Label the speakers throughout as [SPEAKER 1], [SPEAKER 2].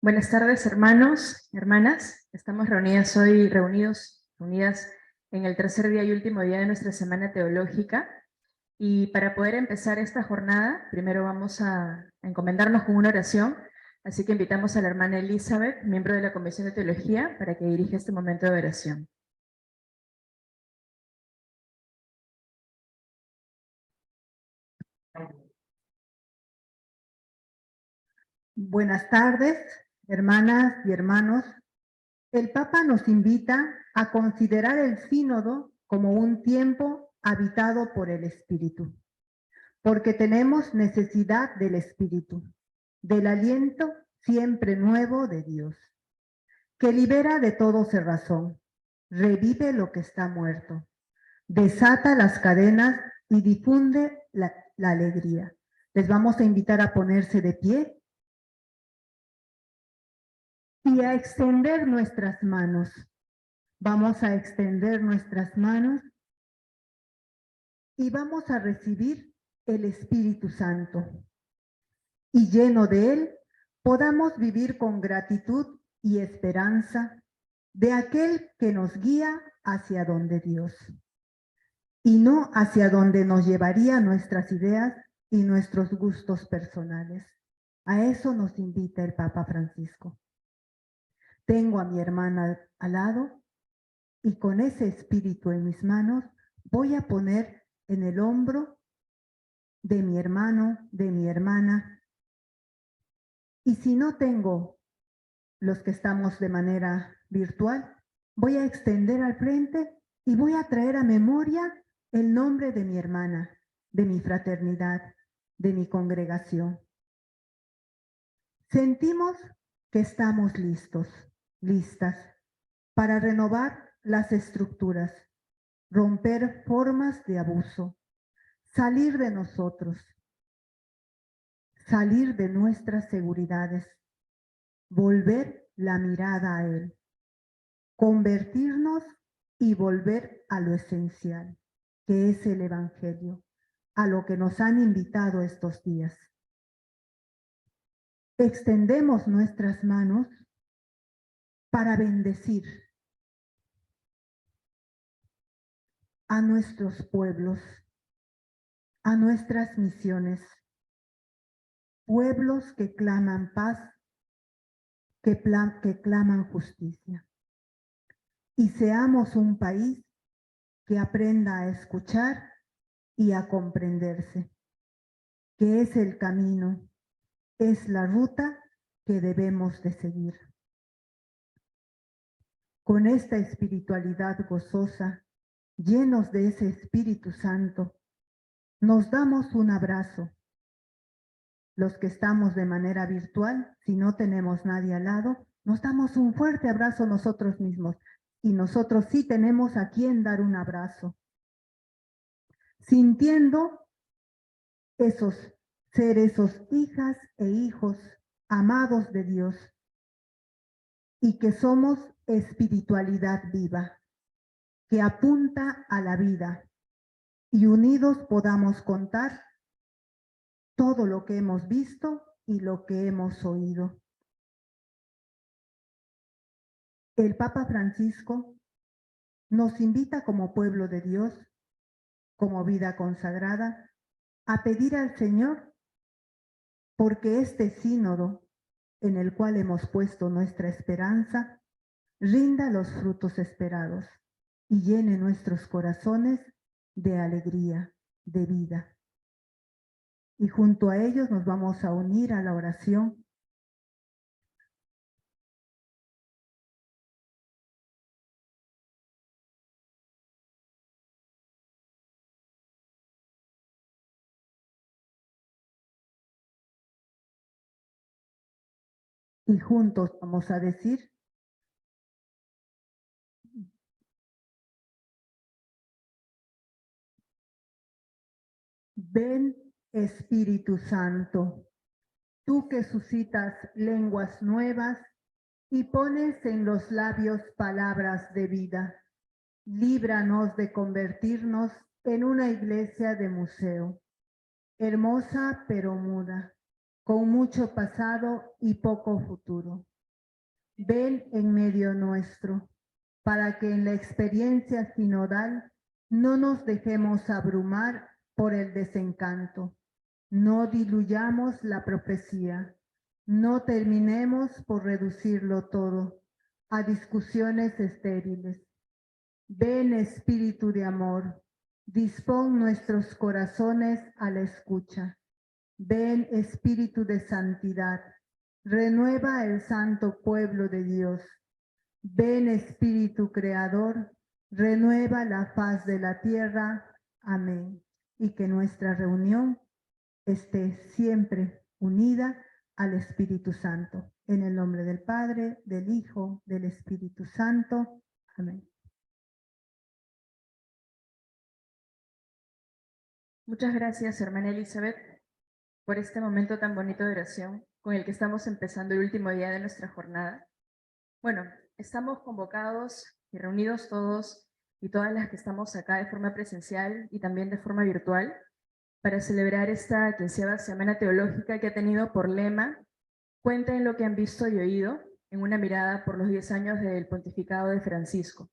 [SPEAKER 1] Buenas tardes, hermanos, hermanas. Estamos reunidas en el tercer día y último día de nuestra semana teológica. Y para poder empezar esta jornada, primero vamos a encomendarnos con una oración. Así que invitamos a la hermana Elizabeth, miembro de la Comisión de Teología, para que dirija este momento de oración.
[SPEAKER 2] Buenas tardes, hermanas y hermanos. El Papa nos invita a considerar el sínodo como un tiempo habitado por el Espíritu, porque tenemos necesidad del Espíritu, del aliento siempre nuevo de Dios, que libera de todo cerrazón, revive lo que está muerto, desata las cadenas y difunde la alegría. Les vamos a invitar a ponerse de pie y a extender nuestras manos. Vamos a extender nuestras manos y vamos a recibir el Espíritu Santo. Y lleno de él, podamos vivir con gratitud y esperanza de aquel que nos guía hacia donde Dios, y no hacia donde nos llevaría nuestras ideas y nuestros gustos personales. A eso nos invita el Papa Francisco. Tengo a mi hermana al lado y con ese espíritu en mis manos voy a poner en el hombro de mi hermano, de mi hermana. Y si no tengo los que estamos de manera virtual, voy a extender al frente y voy a traer a memoria el nombre de mi hermana, de mi fraternidad, de mi congregación. Sentimos que estamos listas para renovar las estructuras, romper formas de abuso, salir de nosotros, salir de nuestras seguridades, volver la mirada a Él, convertirnos y volver a lo esencial, que es el Evangelio, a lo que nos han invitado estos días. Extendemos nuestras manos para bendecir a nuestros pueblos, a nuestras misiones, pueblos que claman paz, que claman justicia. Y seamos un país que aprenda a escuchar y a comprenderse, que es el camino, es la ruta que debemos de seguir. Con esta espiritualidad gozosa, llenos de ese Espíritu Santo, nos damos un abrazo. Los que estamos de manera virtual, si no tenemos nadie al lado, nos damos un fuerte abrazo nosotros mismos. Y nosotros sí tenemos a quien dar un abrazo. Sintiendo ser esos hijas e hijos amados de Dios y que somos espiritualidad viva, que apunta a la vida y unidos podamos contar todo lo que hemos visto y lo que hemos oído. El Papa Francisco nos invita como pueblo de Dios, como vida consagrada, a pedir al Señor porque este sínodo en el cual hemos puesto nuestra esperanza rinda los frutos esperados y llene nuestros corazones de alegría, de vida. Y junto a ellos nos vamos a unir a la oración. Y juntos vamos a decir: ven Espíritu Santo, tú que suscitas lenguas nuevas y pones en los labios palabras de vida. Líbranos de convertirnos en una iglesia de museo, hermosa pero muda, con mucho pasado y poco futuro. ven en medio nuestro, para que en la experiencia sinodal no nos dejemos abrumar por el desencanto, no diluyamos la profecía, no terminemos por reducirlo todo a discusiones estériles. Ven, Espíritu de amor, dispón nuestros corazones a la escucha. Ven, Espíritu de santidad, renueva el santo pueblo de Dios. Ven, Espíritu creador, renueva la faz de la tierra. Amén. Y que nuestra reunión esté siempre unida al Espíritu Santo. En el nombre del Padre, del Hijo, del Espíritu Santo. Amén.
[SPEAKER 1] Muchas gracias, hermana Elizabeth, por este momento tan bonito de oración con el que estamos empezando el último día de nuestra jornada. Bueno, estamos convocados y reunidos todos y todas las que estamos acá de forma presencial y también de forma virtual para celebrar esta 15ª Semana Teológica que ha tenido por lema "Cuenten lo que han visto y oído", en una mirada por los 10 años del pontificado de Francisco.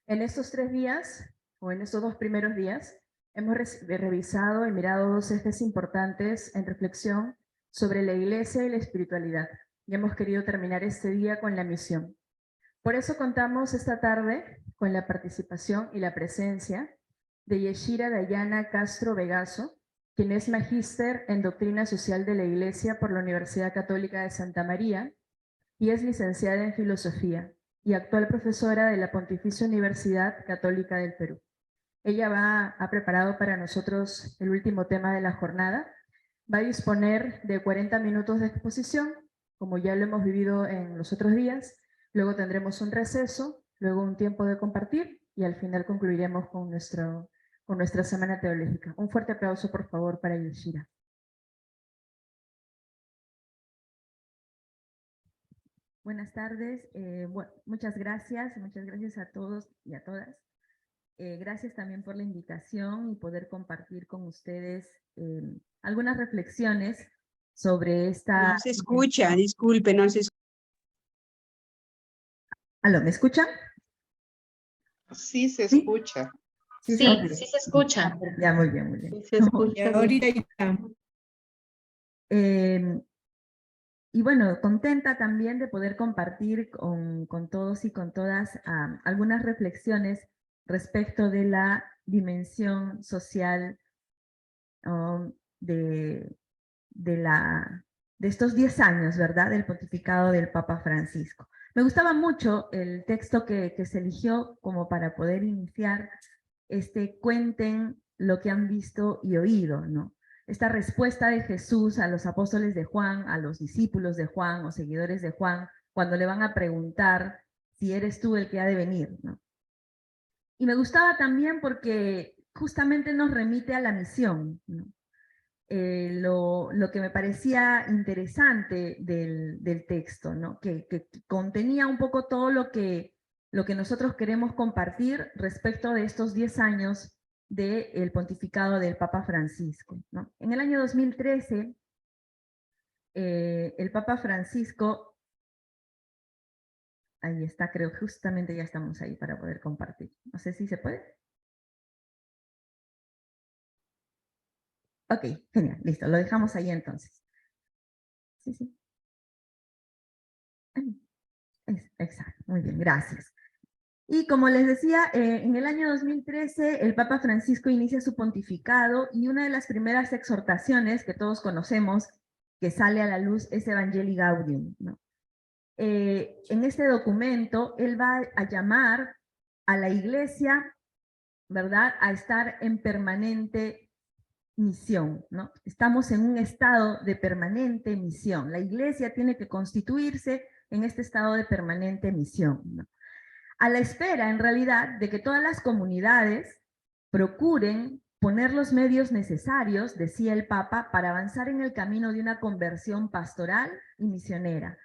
[SPEAKER 1] En estos 3 días, o en estos 2 primeros días, hemos revisado y mirado 2 ejes importantes en reflexión sobre la Iglesia y la espiritualidad, y hemos querido terminar este día con la misión. Por eso contamos esta tarde con la participación y la presencia de Yeshira Dayana Castro Vegaso, quien es magíster en Doctrina Social de la Iglesia por la Universidad Católica de Santa María y es licenciada en Filosofía y actual profesora de la Pontificia Universidad Católica del Perú. Ella ha preparado para nosotros el último tema de la jornada. Va a disponer de 40 minutos de exposición, como ya lo hemos vivido en los otros días. Luego tendremos un receso, luego un tiempo de compartir y al final concluiremos con nuestra semana teológica. Un fuerte aplauso, por favor, para Yeshira.
[SPEAKER 3] Buenas tardes, muchas gracias a todos y a todas. Gracias también por la invitación y poder compartir con ustedes algunas reflexiones sobre esta...
[SPEAKER 4] No se escucha, disculpe, no se escucha.
[SPEAKER 3] ¿Aló, me escuchan?
[SPEAKER 5] Sí se escucha.
[SPEAKER 1] Sí,
[SPEAKER 3] Okay.
[SPEAKER 1] sí se escucha.
[SPEAKER 3] Ya, muy bien, muy bien.
[SPEAKER 4] Sí se escucha. Ahorita ya.
[SPEAKER 3] Y bueno, contenta también de poder compartir con todos y con todas algunas reflexiones respecto de la dimensión social de estos 10 años, ¿verdad?, del pontificado del Papa Francisco. Me gustaba mucho el texto que se eligió como para poder iniciar cuenten lo que han visto y oído, ¿no? Esta respuesta de Jesús a los apóstoles de Juan, a los discípulos de Juan o seguidores de Juan, cuando le van a preguntar si eres tú el que ha de venir, ¿no? Y me gustaba también porque justamente nos remite a la misión, ¿no? Lo que me parecía interesante del texto, ¿no? Que contenía un poco todo lo que nosotros queremos compartir respecto de estos 10 años del pontificado del Papa Francisco, ¿no? En el año 2013, el Papa Francisco, ahí está, creo, justamente ya estamos ahí para poder compartir. No sé si se puede. Ok, genial, listo, lo dejamos ahí entonces. Sí, sí. Exacto, muy bien, gracias. Y como les decía, en el año 2013 el Papa Francisco inicia su pontificado y una de las primeras exhortaciones que todos conocemos que sale a la luz es Evangelii Gaudium, ¿no? En este documento él va a llamar a la Iglesia, ¿verdad?, a estar en permanente misión, ¿no? Estamos en un estado de permanente misión. La Iglesia tiene que constituirse en este estado de permanente misión, ¿no? A la espera, en realidad, de que todas las comunidades procuren poner los medios necesarios, decía el Papa, para avanzar en el camino de una conversión pastoral y misionera.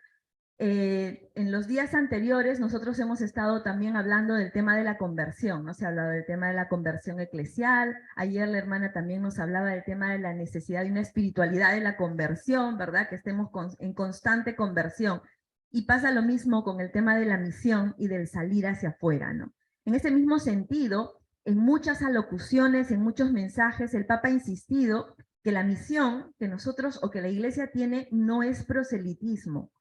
[SPEAKER 3] En los días anteriores nosotros hemos estado también hablando del tema de la conversión, ¿no? Se ha hablado del tema de la conversión eclesial, ayer la hermana también nos hablaba del tema de la necesidad de una espiritualidad de la conversión, ¿verdad? Que estemos en constante conversión. Y pasa lo mismo con el tema de la misión y del salir hacia afuera, ¿no? En ese mismo sentido, en muchas alocuciones, en muchos mensajes, el Papa ha insistido que la misión que nosotros o que la Iglesia tiene no es proselitismo,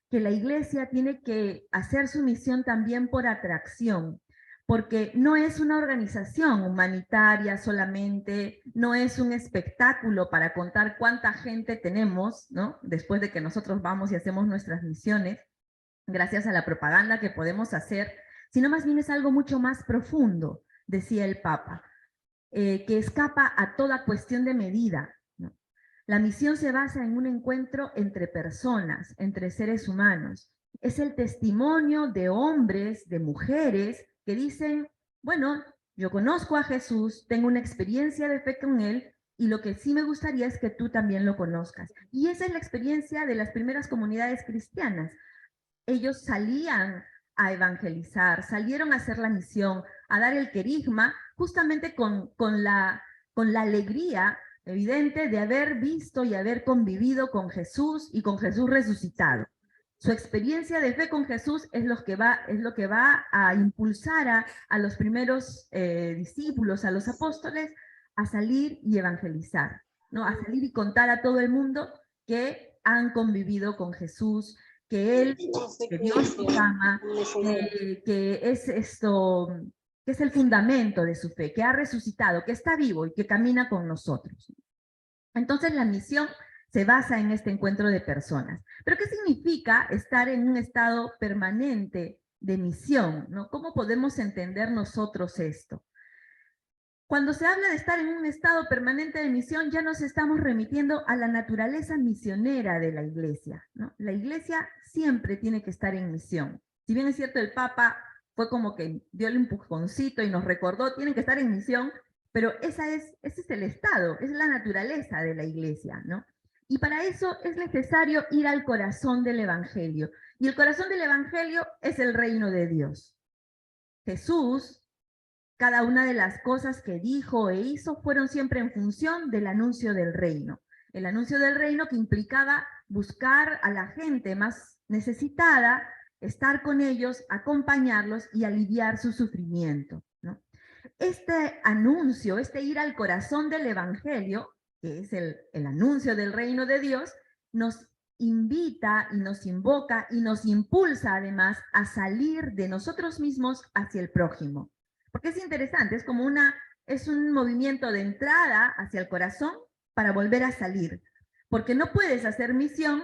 [SPEAKER 3] que la Iglesia tiene que hacer su misión también por atracción, porque no es una organización humanitaria solamente, no es un espectáculo para contar cuánta gente tenemos, ¿no? Después de que nosotros vamos y hacemos nuestras misiones, gracias a la propaganda que podemos hacer, sino más bien es algo mucho más profundo, decía el Papa, que escapa a toda cuestión de medida, ¿no? La misión se basa en un encuentro entre personas, entre seres humanos. Es el testimonio de hombres, de mujeres, que dicen, bueno, yo conozco a Jesús, tengo una experiencia de fe con él, y lo que sí me gustaría es que tú también lo conozcas. Y esa es la experiencia de las primeras comunidades cristianas. Ellos salían a evangelizar, salieron a hacer la misión, a dar el querigma, justamente con la alegría evidente de haber visto y haber convivido con Jesús y con Jesús resucitado. Su experiencia de fe con Jesús es lo que va a impulsar a los primeros discípulos, a los apóstoles, a salir y evangelizar, ¿no? A salir y contar a todo el mundo que han convivido con Jesús, que Él, que Dios nos ama, que es esto, que es el fundamento de su fe, que ha resucitado, que está vivo y que camina con nosotros. Entonces la misión se basa en este encuentro de personas. ¿Pero qué significa estar en un estado permanente de misión, ¿no? ¿Cómo podemos entender nosotros esto? Cuando se habla de estar en un estado permanente de misión, ya nos estamos remitiendo a la naturaleza misionera de la Iglesia, ¿no? La Iglesia siempre tiene que estar en misión. Si bien es cierto, el Papa fue como que dio el empujoncito y nos recordó, tienen que estar en misión, pero ese es el estado, es la naturaleza de la Iglesia, ¿no? Y para eso es necesario ir al corazón del Evangelio. Y el corazón del Evangelio es el reino de Dios. Jesús, cada una de las cosas que dijo e hizo fueron siempre en función del anuncio del reino. El anuncio del reino que implicaba buscar a la gente más necesitada, estar con ellos, acompañarlos y aliviar su sufrimiento, ¿no? Este anuncio, este ir al corazón del Evangelio, que es el anuncio del reino de Dios, nos invita y nos invoca y nos impulsa además a salir de nosotros mismos hacia el prójimo. Porque es interesante, es un movimiento de entrada hacia el corazón para volver a salir. Porque no puedes hacer misión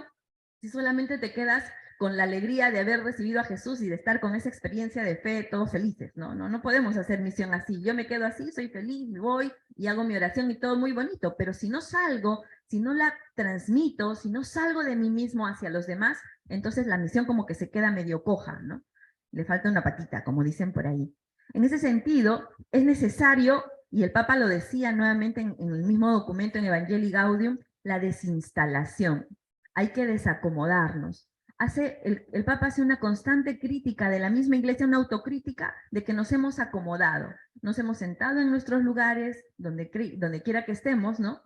[SPEAKER 3] si solamente te quedas con la alegría de haber recibido a Jesús y de estar con esa experiencia de fe, todos felices. No podemos hacer misión así. Yo me quedo así, soy feliz, me voy y hago mi oración y todo muy bonito, pero si no salgo, si no la transmito, si no salgo de mí mismo hacia los demás, entonces la misión como que se queda medio coja, ¿no? Le falta una patita, como dicen por ahí. En ese sentido, es necesario, y el Papa lo decía nuevamente en el mismo documento en Evangelii Gaudium, la desinstalación. Hay que desacomodarnos. El Papa hace una constante crítica de la misma Iglesia, una autocrítica de que nos hemos acomodado, nos hemos sentado en nuestros lugares, donde quiera que estemos, ¿no?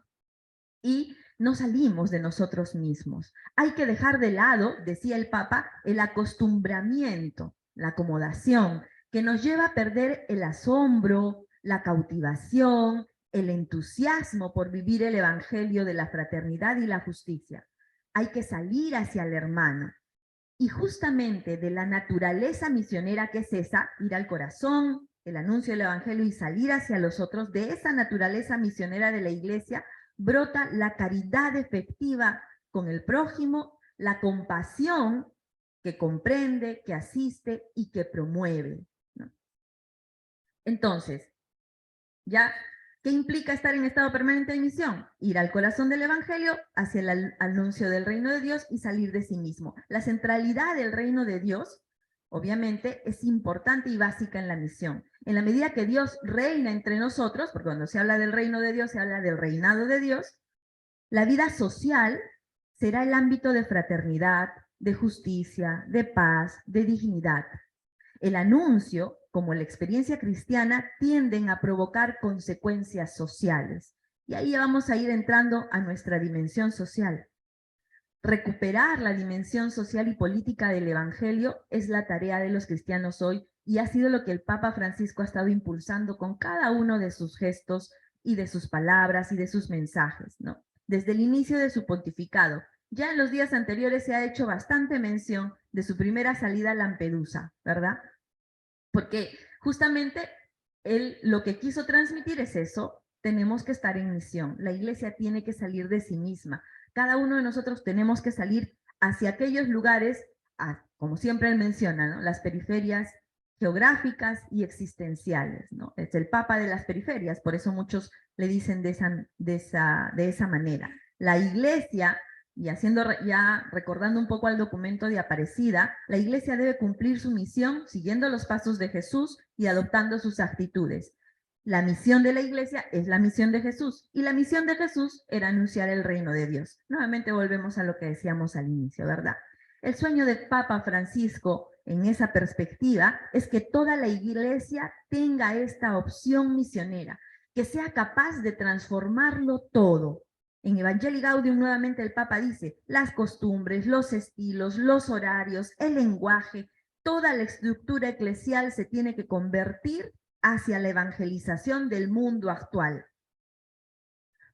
[SPEAKER 3] Y no salimos de nosotros mismos. Hay que dejar de lado, decía el Papa, el acostumbramiento, la acomodación, que nos lleva a perder el asombro, la cautivación, el entusiasmo por vivir el evangelio de la fraternidad y la justicia. Hay que salir hacia el hermano. Y justamente de la naturaleza misionera que es esa, ir al corazón, el anuncio del evangelio y salir hacia los otros, de esa naturaleza misionera de la Iglesia, brota la caridad efectiva con el prójimo, la compasión que comprende, que asiste y que promueve, ¿no? Entonces, ya, ¿qué implica estar en estado permanente de misión? Ir al corazón del evangelio, hacia el anuncio del reino de Dios y salir de sí mismo. La centralidad del reino de Dios, obviamente, es importante y básica en la misión. En la medida que Dios reina entre nosotros, porque cuando se habla del reino de Dios, se habla del reinado de Dios, la vida social será el ámbito de fraternidad, de justicia, de paz, de dignidad. El anuncio, como la experiencia cristiana, tienden a provocar consecuencias sociales. Y ahí vamos a ir entrando a nuestra dimensión social. Recuperar la dimensión social y política del Evangelio es la tarea de los cristianos hoy y ha sido lo que el Papa Francisco ha estado impulsando con cada uno de sus gestos y de sus palabras y de sus mensajes, ¿no? Desde el inicio de su pontificado. Ya en los días anteriores se ha hecho bastante mención de su primera salida a Lampedusa, ¿verdad? Porque justamente él lo que quiso transmitir es eso: tenemos que estar en misión, la iglesia tiene que salir de sí misma, cada uno de nosotros tenemos que salir hacia aquellos lugares, como siempre él menciona, ¿no? Las periferias geográficas y existenciales, ¿no? Es el Papa de las periferias, por eso muchos le dicen de esa manera. La iglesia, y recordando un poco al documento de Aparecida, la iglesia debe cumplir su misión siguiendo los pasos de Jesús y adoptando sus actitudes. La misión de la iglesia es la misión de Jesús, y la misión de Jesús era anunciar el reino de Dios. Nuevamente volvemos a lo que decíamos al inicio, ¿verdad? El sueño del Papa Francisco en esa perspectiva es que toda la iglesia tenga esta opción misionera, que sea capaz de transformarlo todo. En Evangelii Gaudium nuevamente el Papa dice: las costumbres, los estilos, los horarios, el lenguaje, toda la estructura eclesial se tiene que convertir hacia la evangelización del mundo actual,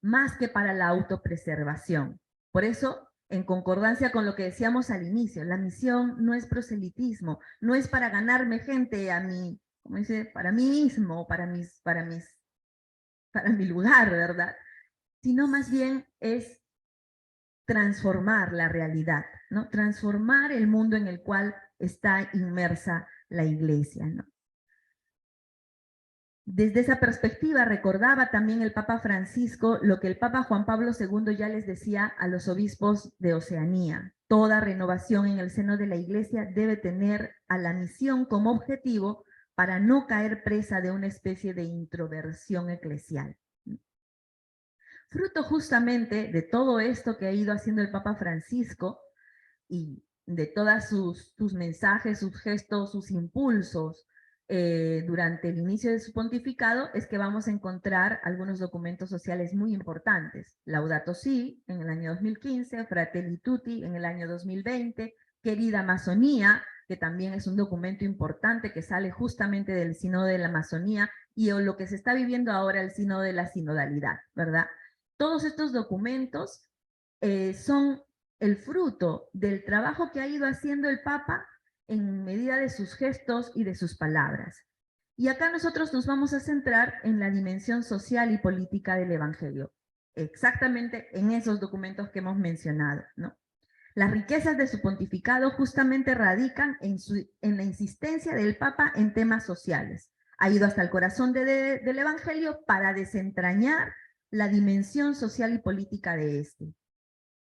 [SPEAKER 3] más que para la autopreservación. Por eso, en concordancia con lo que decíamos al inicio, la misión no es proselitismo, no es para ganarme gente a mí, como dice, para mí mismo, para mi lugar, ¿verdad? Sino más bien es transformar la realidad, ¿no? Transformar el mundo en el cual está inmersa la iglesia, ¿no? Desde esa perspectiva recordaba también el Papa Francisco lo que el Papa Juan Pablo II ya les decía a los obispos de Oceanía: toda renovación en el seno de la iglesia debe tener a la misión como objetivo para no caer presa de una especie de introversión eclesial. Fruto justamente de todo esto que ha ido haciendo el Papa Francisco y de todos sus mensajes, sus gestos, sus impulsos durante el inicio de su pontificado, es que vamos a encontrar algunos documentos sociales muy importantes. Laudato Si, en el año 2015, Fratelli Tutti, en el año 2020, Querida Amazonía, que también es un documento importante que sale justamente del Sínodo de la Amazonía y lo que se está viviendo ahora, el Sínodo de la Sinodalidad, ¿verdad? Todos estos documentos son el fruto del trabajo que ha ido haciendo el Papa en medida de sus gestos y de sus palabras. Y acá nosotros nos vamos a centrar en la dimensión social y política del Evangelio, exactamente en esos documentos que hemos mencionado, ¿no? Las riquezas de su pontificado justamente radican en la insistencia del Papa en temas sociales. Ha ido hasta el corazón del Evangelio para desentrañar la dimensión social y política de este.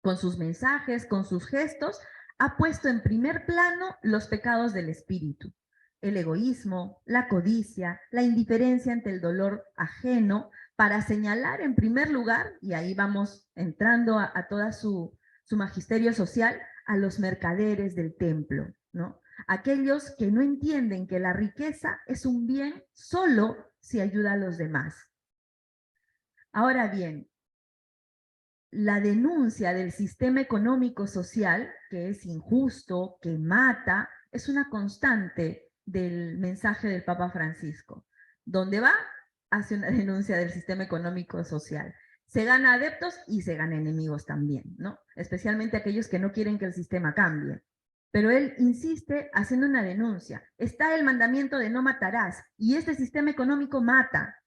[SPEAKER 3] Con sus mensajes, con sus gestos, ha puesto en primer plano los pecados del espíritu: el egoísmo, la codicia, la indiferencia ante el dolor ajeno, para señalar en primer lugar, y ahí vamos entrando a toda su magisterio social, a los mercaderes del templo, ¿no? Aquellos que no entienden que la riqueza es un bien solo si ayuda a los demás. Ahora bien, la denuncia del sistema económico-social, que es injusto, que mata, es una constante del mensaje del Papa Francisco. Donde va, hace una denuncia del sistema económico-social. Se gana adeptos y se gana enemigos también, ¿no? Especialmente aquellos que no quieren que el sistema cambie. Pero él insiste haciendo una denuncia. Está el mandamiento de no matarás, y este sistema económico mata.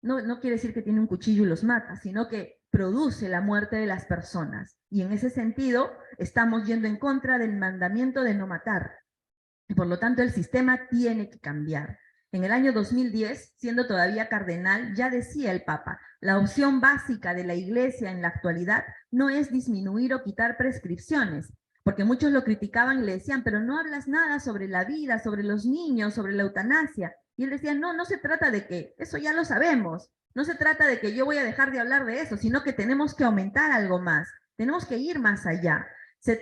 [SPEAKER 3] No quiere decir que tiene un cuchillo y los mata, sino que produce la muerte de las personas. Y en ese sentido, estamos yendo en contra del mandamiento de no matar. Y por lo tanto, el sistema tiene que cambiar. En el año 2010, siendo todavía cardenal, ya decía el Papa: la opción básica de la Iglesia en la actualidad no es disminuir o quitar prescripciones, porque muchos lo criticaban y le decían: pero no hablas nada sobre la vida, sobre los niños, sobre la eutanasia. Y él decía: no se trata de que, eso ya lo sabemos, no se trata de que yo voy a dejar de hablar de eso, sino que tenemos que aumentar algo más, tenemos que ir más allá. No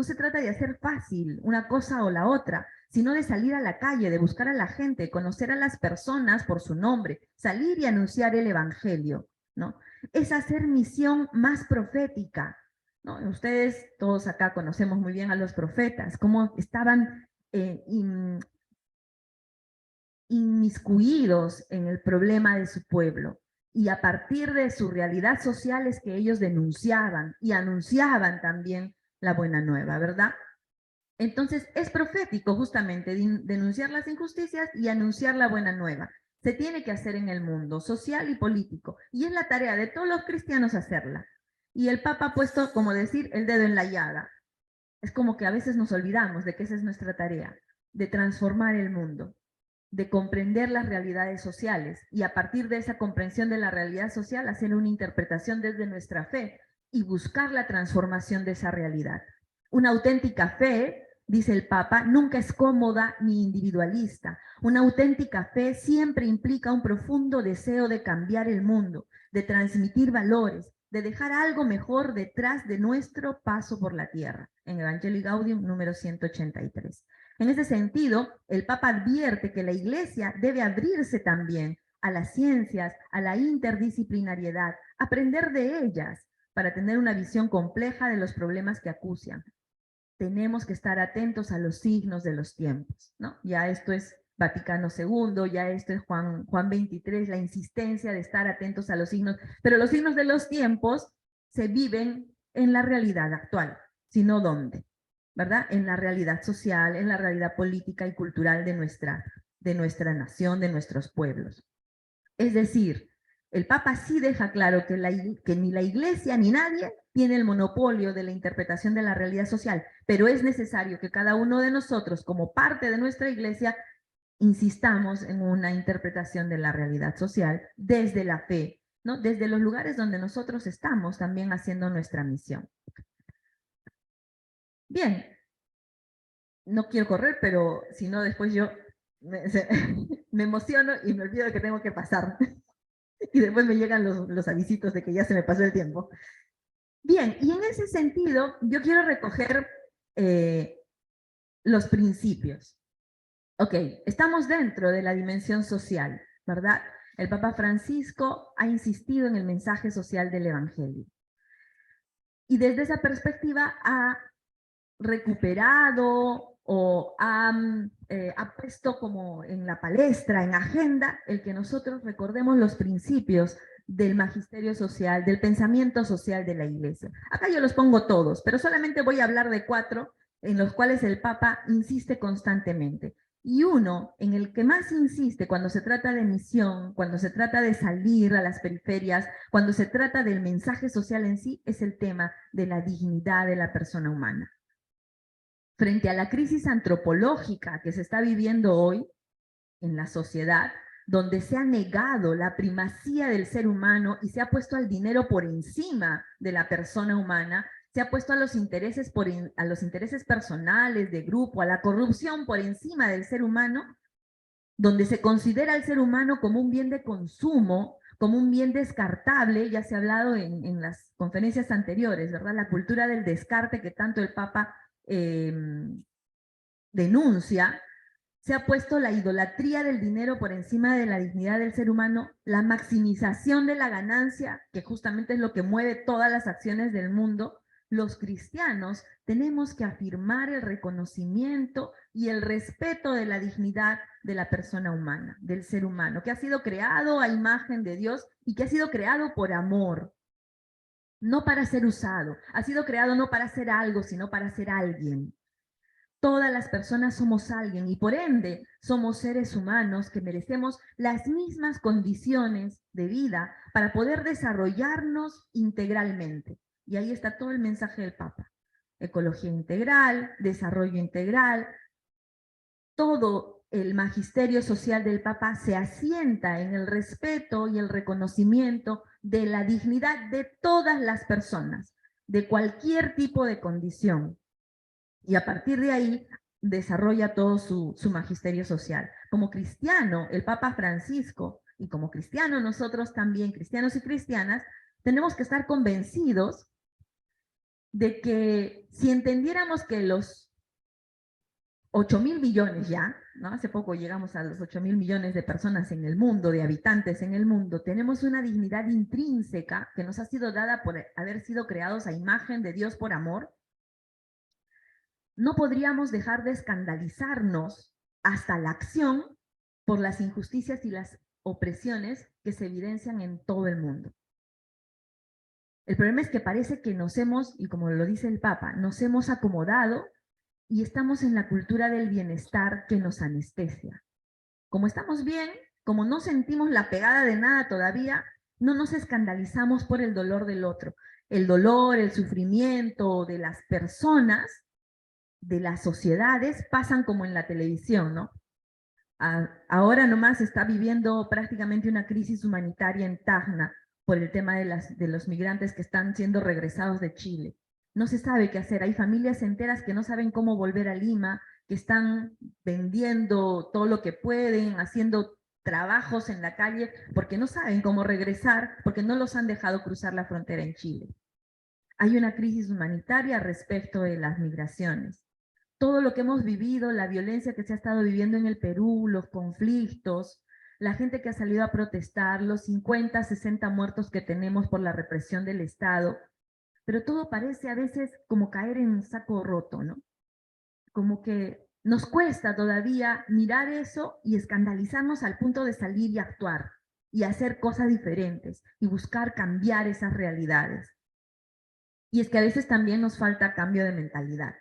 [SPEAKER 3] se trata de hacer fácil una cosa o la otra, sino de salir a la calle, de buscar a la gente, conocer a las personas por su nombre, salir y anunciar el Evangelio, ¿no? Es hacer misión más profética, ¿no? Ustedes, todos acá conocemos muy bien a los profetas, cómo estaban inmiscuidos en el problema de su pueblo. Y a partir de su realidad social es que ellos denunciaban y anunciaban también la buena nueva, ¿verdad? Entonces es profético justamente denunciar las injusticias y anunciar la buena nueva. Se tiene que hacer en el mundo social y político, y es la tarea de todos los cristianos hacerla. Y el Papa ha puesto, como decir, el dedo en la llaga. Es como que a veces nos olvidamos de que esa es nuestra tarea, de transformar el mundo, de comprender las realidades sociales, y a partir de esa comprensión de la realidad social, hacer una interpretación desde nuestra fe y buscar la transformación de esa realidad. Una auténtica fe, dice el Papa, nunca es cómoda ni individualista. Una auténtica fe siempre implica un profundo deseo de cambiar el mundo, de transmitir valores, de dejar algo mejor detrás de nuestro paso por la tierra. En Evangelii Gaudium número 183. En ese sentido, el Papa advierte que la Iglesia debe abrirse también a las ciencias, a la interdisciplinariedad, aprender de ellas para tener una visión compleja de los problemas que acucian. Tenemos que estar atentos a los signos de los tiempos, ¿no? Ya esto es Vaticano II, ya esto es Juan 23, la insistencia de estar atentos a los signos, pero los signos de los tiempos se viven en la realidad actual, sino ¿dónde? ¿Verdad? En la realidad social, en la realidad política y cultural de nuestra nación, de nuestros pueblos. Es decir, el Papa sí deja claro que ni la Iglesia ni nadie tiene el monopolio de la interpretación de la realidad social, pero es necesario que cada uno de nosotros, como parte de nuestra Iglesia, insistamos en una interpretación de la realidad social desde la fe, ¿no? Desde los lugares donde nosotros estamos también haciendo nuestra misión. Bien, no quiero correr, pero si no después yo me emociono y me olvido de que tengo que pasar. Y después me llegan los avisitos de que ya se me pasó el tiempo. Bien, y en ese sentido, yo quiero recoger los principios. Ok, estamos dentro de la dimensión social, ¿verdad? El Papa Francisco ha insistido en el mensaje social del Evangelio. Y desde esa perspectiva ha recuperado o ha puesto como en la palestra, en agenda, el que nosotros recordemos los principios del magisterio social, del pensamiento social de la Iglesia. Acá yo los pongo todos, pero solamente voy a hablar de 4 en los cuales el Papa insiste constantemente. Y uno en el que más insiste cuando se trata de misión, cuando se trata de salir a las periferias, cuando se trata del mensaje social en sí, es el tema de la dignidad de la persona humana. Frente a la crisis antropológica que se está viviendo hoy en la sociedad, donde se ha negado la primacía del ser humano y se ha puesto al dinero por encima de la persona humana, se ha puesto a los intereses personales, de grupo, a la corrupción por encima del ser humano, donde se considera al ser humano como un bien de consumo, como un bien descartable. Ya se ha hablado en las conferencias anteriores, ¿verdad? La cultura del descarte que tanto el Papa denuncia. Se ha puesto la idolatría del dinero por encima de la dignidad del ser humano, la maximización de la ganancia, que justamente es lo que mueve todas las acciones del mundo. Los cristianos tenemos que afirmar el reconocimiento y el respeto de la dignidad de la persona humana, del ser humano, que ha sido creado a imagen de Dios y que ha sido creado por amor, no para ser usado. Ha sido creado no para ser algo, sino para ser alguien. Todas las personas somos alguien y por ende somos seres humanos que merecemos las mismas condiciones de vida para poder desarrollarnos integralmente. Y ahí está todo el mensaje del Papa. Ecología integral, desarrollo integral. Todo el magisterio social del Papa se asienta en el respeto y el reconocimiento de la dignidad de todas las personas, de cualquier tipo de condición. Y a partir de ahí desarrolla todo su magisterio social. Como cristiano, el Papa Francisco, y como cristiano nosotros también, cristianos y cristianas, tenemos que estar convencidos de que si entendiéramos que los 8.000 millones ya, ¿no? Hace poco llegamos a los 8.000 millones de personas en el mundo, de habitantes en el mundo. Tenemos una dignidad intrínseca que nos ha sido dada por haber sido creados a imagen de Dios por amor. No podríamos dejar de escandalizarnos hasta la acción por las injusticias y las opresiones que se evidencian en todo el mundo. El problema es que parece que nos hemos, y como lo dice el Papa, nos hemos acomodado y estamos en la cultura del bienestar que nos anestesia. Como estamos bien, como no sentimos la pegada de nada todavía, no nos escandalizamos por el dolor del otro. El dolor, el sufrimiento de las personas, de las sociedades, pasan como en la televisión, ¿no? Ahora nomás está viviendo prácticamente una crisis humanitaria en Tacna por el tema de los migrantes que están siendo regresados de Chile. No se sabe qué hacer. Hay familias enteras que no saben cómo volver a Lima, que están vendiendo todo lo que pueden, haciendo trabajos en la calle, porque no saben cómo regresar, porque no los han dejado cruzar la frontera en Chile. Hay una crisis humanitaria respecto de las migraciones. Todo lo que hemos vivido, la violencia que se ha estado viviendo en el Perú, los conflictos, la gente que ha salido a protestar, los 50, 60 muertos que tenemos por la represión del Estado, pero todo parece a veces como caer en un saco roto, ¿no? Como que nos cuesta todavía mirar eso y escandalizarnos al punto de salir y actuar y hacer cosas diferentes y buscar cambiar esas realidades. Y es que a veces también nos falta cambio de mentalidad,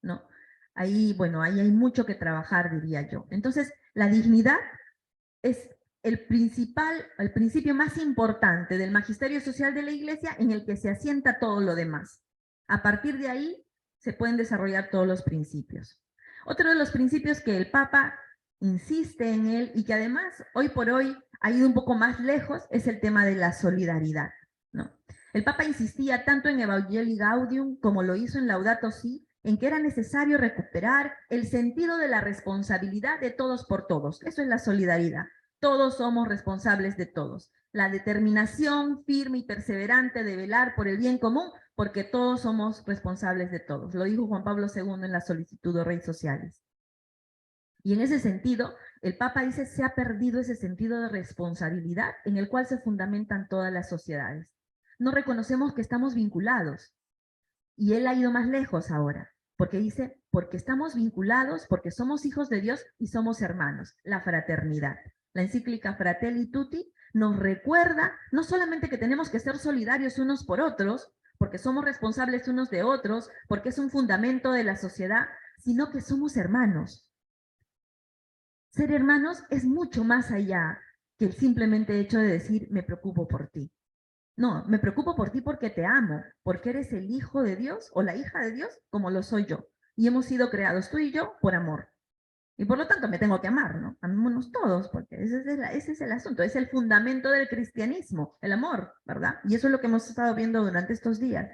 [SPEAKER 3] ¿no? Ahí, bueno, ahí hay mucho que trabajar, diría yo. Entonces, la dignidad es el principio más importante del magisterio social de la Iglesia en el que se asienta todo lo demás. A partir de ahí se pueden desarrollar todos los principios. Otro de los principios que el Papa insiste en él y que además hoy por hoy ha ido un poco más lejos es el tema de la solidaridad, ¿no? El Papa insistía tanto en Evangelii Gaudium como lo hizo en Laudato Si, en que era necesario recuperar el sentido de la responsabilidad de todos por todos. Eso es la solidaridad. Todos somos responsables de todos. La determinación firme y perseverante de velar por el bien común, porque todos somos responsables de todos. Lo dijo Juan Pablo II en la solicitud de Rey Sociales. Y en ese sentido, el Papa dice, se ha perdido ese sentido de responsabilidad en el cual se fundamentan todas las sociedades. No reconocemos que estamos vinculados. Y él ha ido más lejos ahora, porque dice, porque estamos vinculados, porque somos hijos de Dios y somos hermanos, la fraternidad. La encíclica Fratelli Tutti nos recuerda no solamente que tenemos que ser solidarios unos por otros, porque somos responsables unos de otros, porque es un fundamento de la sociedad, sino que somos hermanos. Ser hermanos es mucho más allá que el simplemente hecho de decir, me preocupo por ti. No, me preocupo por ti porque te amo, porque eres el hijo de Dios o la hija de Dios como lo soy yo. Y hemos sido creados tú y yo por amor. Y por lo tanto me tengo que amar, ¿no? Amémonos todos, porque ese es el asunto, es el fundamento del cristianismo, el amor, ¿verdad? Y eso es lo que hemos estado viendo durante estos días.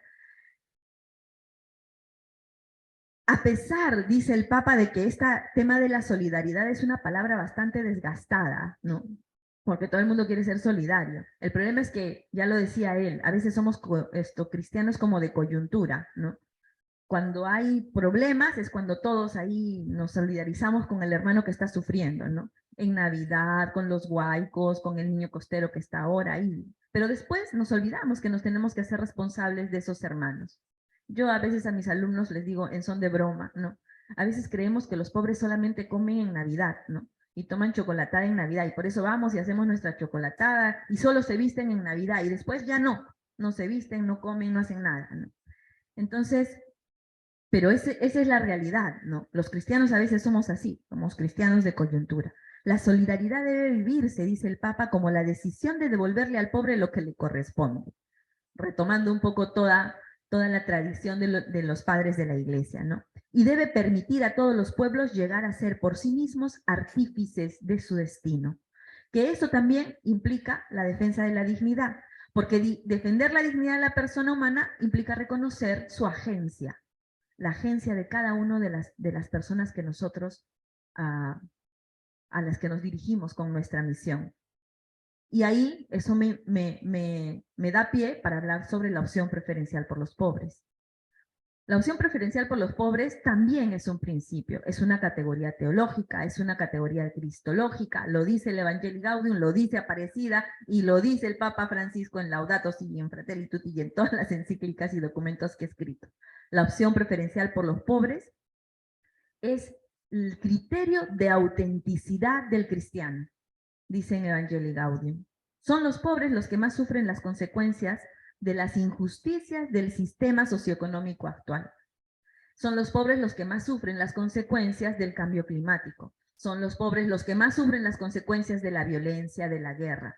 [SPEAKER 3] A pesar, dice el Papa, de que este tema de la solidaridad es una palabra bastante desgastada, ¿no? Porque todo el mundo quiere ser solidario. El problema es que, ya lo decía él, a veces somos cristianos como de coyuntura, ¿no? Cuando hay problemas es cuando todos ahí nos solidarizamos con el hermano que está sufriendo, ¿no? En Navidad, con los huaicos, con el niño costero que está ahora ahí. Pero después nos olvidamos que nos tenemos que hacer responsables de esos hermanos. Yo a veces a mis alumnos les digo en son de broma, ¿no? A veces creemos que los pobres solamente comen en Navidad, ¿no? Y toman chocolatada en Navidad, y por eso vamos y hacemos nuestra chocolatada, y solo se visten en Navidad, y después ya no se visten, no comen, no hacen nada, ¿no? Entonces, pero esa es la realidad, ¿no? Los cristianos a veces somos así, somos cristianos de coyuntura. La solidaridad debe vivirse, dice el Papa, como la decisión de devolverle al pobre lo que le corresponde, retomando un poco toda la tradición de los padres de la Iglesia, ¿no? Y debe permitir a todos los pueblos llegar a ser por sí mismos artífices de su destino. Que eso también implica la defensa de la dignidad, porque defender la dignidad de la persona humana implica reconocer su agencia, la agencia de cada una de las personas que nosotros, a las que nos dirigimos con nuestra misión. Y ahí eso me da pie para hablar sobre la opción preferencial por los pobres. La opción preferencial por los pobres también es un principio, es una categoría teológica, es una categoría cristológica, lo dice el Evangelii Gaudium, lo dice Aparecida y lo dice el Papa Francisco en Laudato Si y en Fratelli Tutti y en todas las encíclicas y documentos que ha escrito. La opción preferencial por los pobres es el criterio de autenticidad del cristiano, dice en Evangelii Gaudium. Son los pobres los que más sufren las consecuencias de las injusticias del sistema socioeconómico actual. Son los pobres los que más sufren las consecuencias del cambio climático. Son los pobres los que más sufren las consecuencias de la violencia, de la guerra.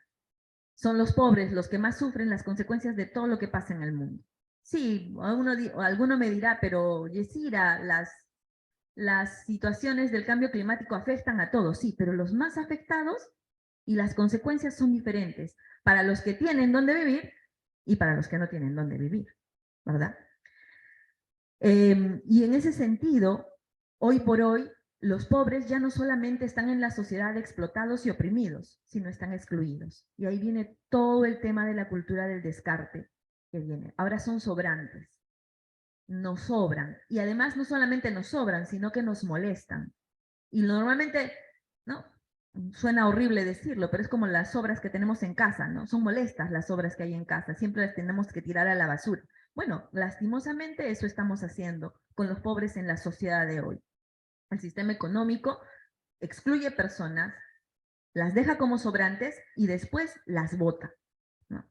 [SPEAKER 3] Son los pobres los que más sufren las consecuencias de todo lo que pasa en el mundo. Sí, alguno me dirá, pero Yesira, las situaciones del cambio climático afectan a todos, sí, pero los más afectados y las consecuencias son diferentes para los que tienen dónde vivir y para los que no tienen dónde vivir, ¿verdad? Y en ese sentido, hoy por hoy, los pobres ya no solamente están en la sociedad explotados y oprimidos, sino están excluidos. Y ahí viene todo el tema de la cultura del descarte que viene. Ahora son sobrantes, nos sobran. Y además no solamente nos sobran, sino que nos molestan. Y normalmente, ¿no? Suena horrible decirlo, pero es como las sobras que tenemos en casa, ¿no? Son molestas las sobras que hay en casa, siempre las tenemos que tirar a la basura. Bueno, lastimosamente eso estamos haciendo con los pobres en la sociedad de hoy. El sistema económico excluye personas, las deja como sobrantes y después las bota, ¿no?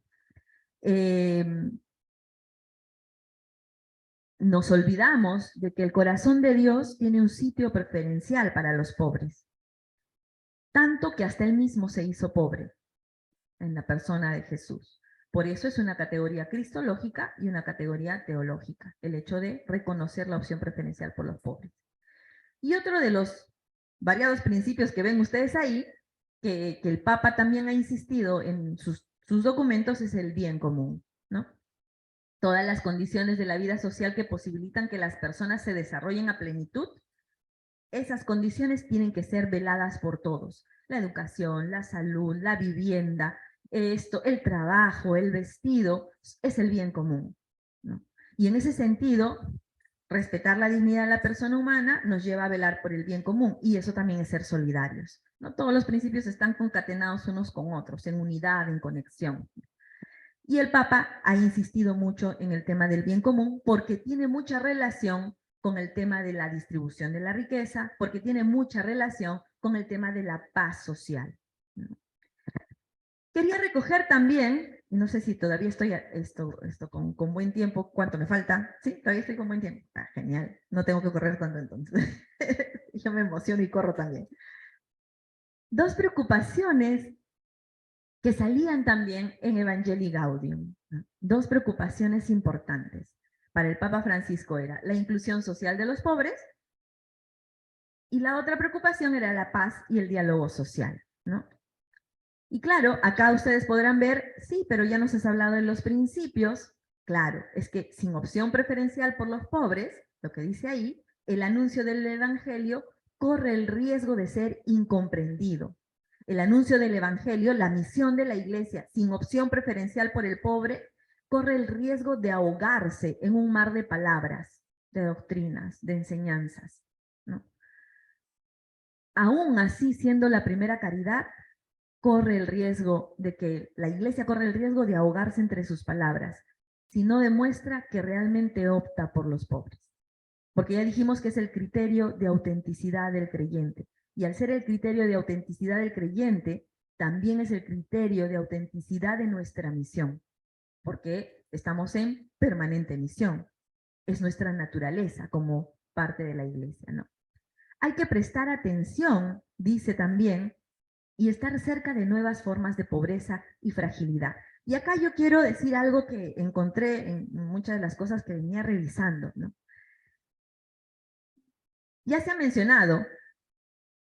[SPEAKER 3] Nos olvidamos de que el corazón de Dios tiene un sitio preferencial para los pobres. Tanto que hasta él mismo se hizo pobre en la persona de Jesús. Por eso es una categoría cristológica y una categoría teológica, el hecho de reconocer la opción preferencial por los pobres. Y otro de los variados principios que ven ustedes ahí, que el Papa también ha insistido en sus documentos, es el bien común, ¿no? Todas las condiciones de la vida social que posibilitan que las personas se desarrollen a plenitud, esas condiciones tienen que ser veladas por todos. La educación, la salud, la vivienda, el trabajo, el vestido, es el bien común, ¿no? Y en ese sentido, respetar la dignidad de la persona humana nos lleva a velar por el bien común, y eso también es ser solidarios, ¿no? Todos los principios están concatenados unos con otros, en unidad, en conexión. Y el Papa ha insistido mucho en el tema del bien común porque tiene mucha relación con el tema de la distribución de la riqueza, porque tiene mucha relación con el tema de la paz social. Quería recoger también, no sé si todavía estoy con buen tiempo, ¿cuánto me falta? Sí, todavía estoy con buen tiempo. Ah, genial, no tengo que correr tanto entonces. Yo me emociono y corro también. Dos preocupaciones que salían también en Evangelii Gaudium, ¿no? Dos preocupaciones importantes para el Papa Francisco era la inclusión social de los pobres y la otra preocupación era la paz y el diálogo social, ¿no? Y claro, acá ustedes podrán ver, sí, pero ya nos has hablado de los principios. Claro, es que sin opción preferencial por los pobres, lo que dice ahí, el anuncio del Evangelio corre el riesgo de ser incomprendido. El anuncio del Evangelio, la misión de la Iglesia, sin opción preferencial por el pobre, corre el riesgo de ahogarse en un mar de palabras, de doctrinas, de enseñanzas, ¿no? Aún así, siendo la primera caridad, corre el riesgo de que la Iglesia corre el riesgo de ahogarse entre sus palabras, si no demuestra que realmente opta por los pobres. Porque ya dijimos que es el criterio de autenticidad del creyente. Y al ser el criterio de autenticidad del creyente, también es el criterio de autenticidad de nuestra misión. Porque estamos en permanente misión. Es nuestra naturaleza como parte de la Iglesia, ¿no? Hay que prestar atención, dice también, y estar cerca de nuevas formas de pobreza y fragilidad. Y acá yo quiero decir algo que encontré en muchas de las cosas que venía revisando, ¿no? Ya se ha mencionado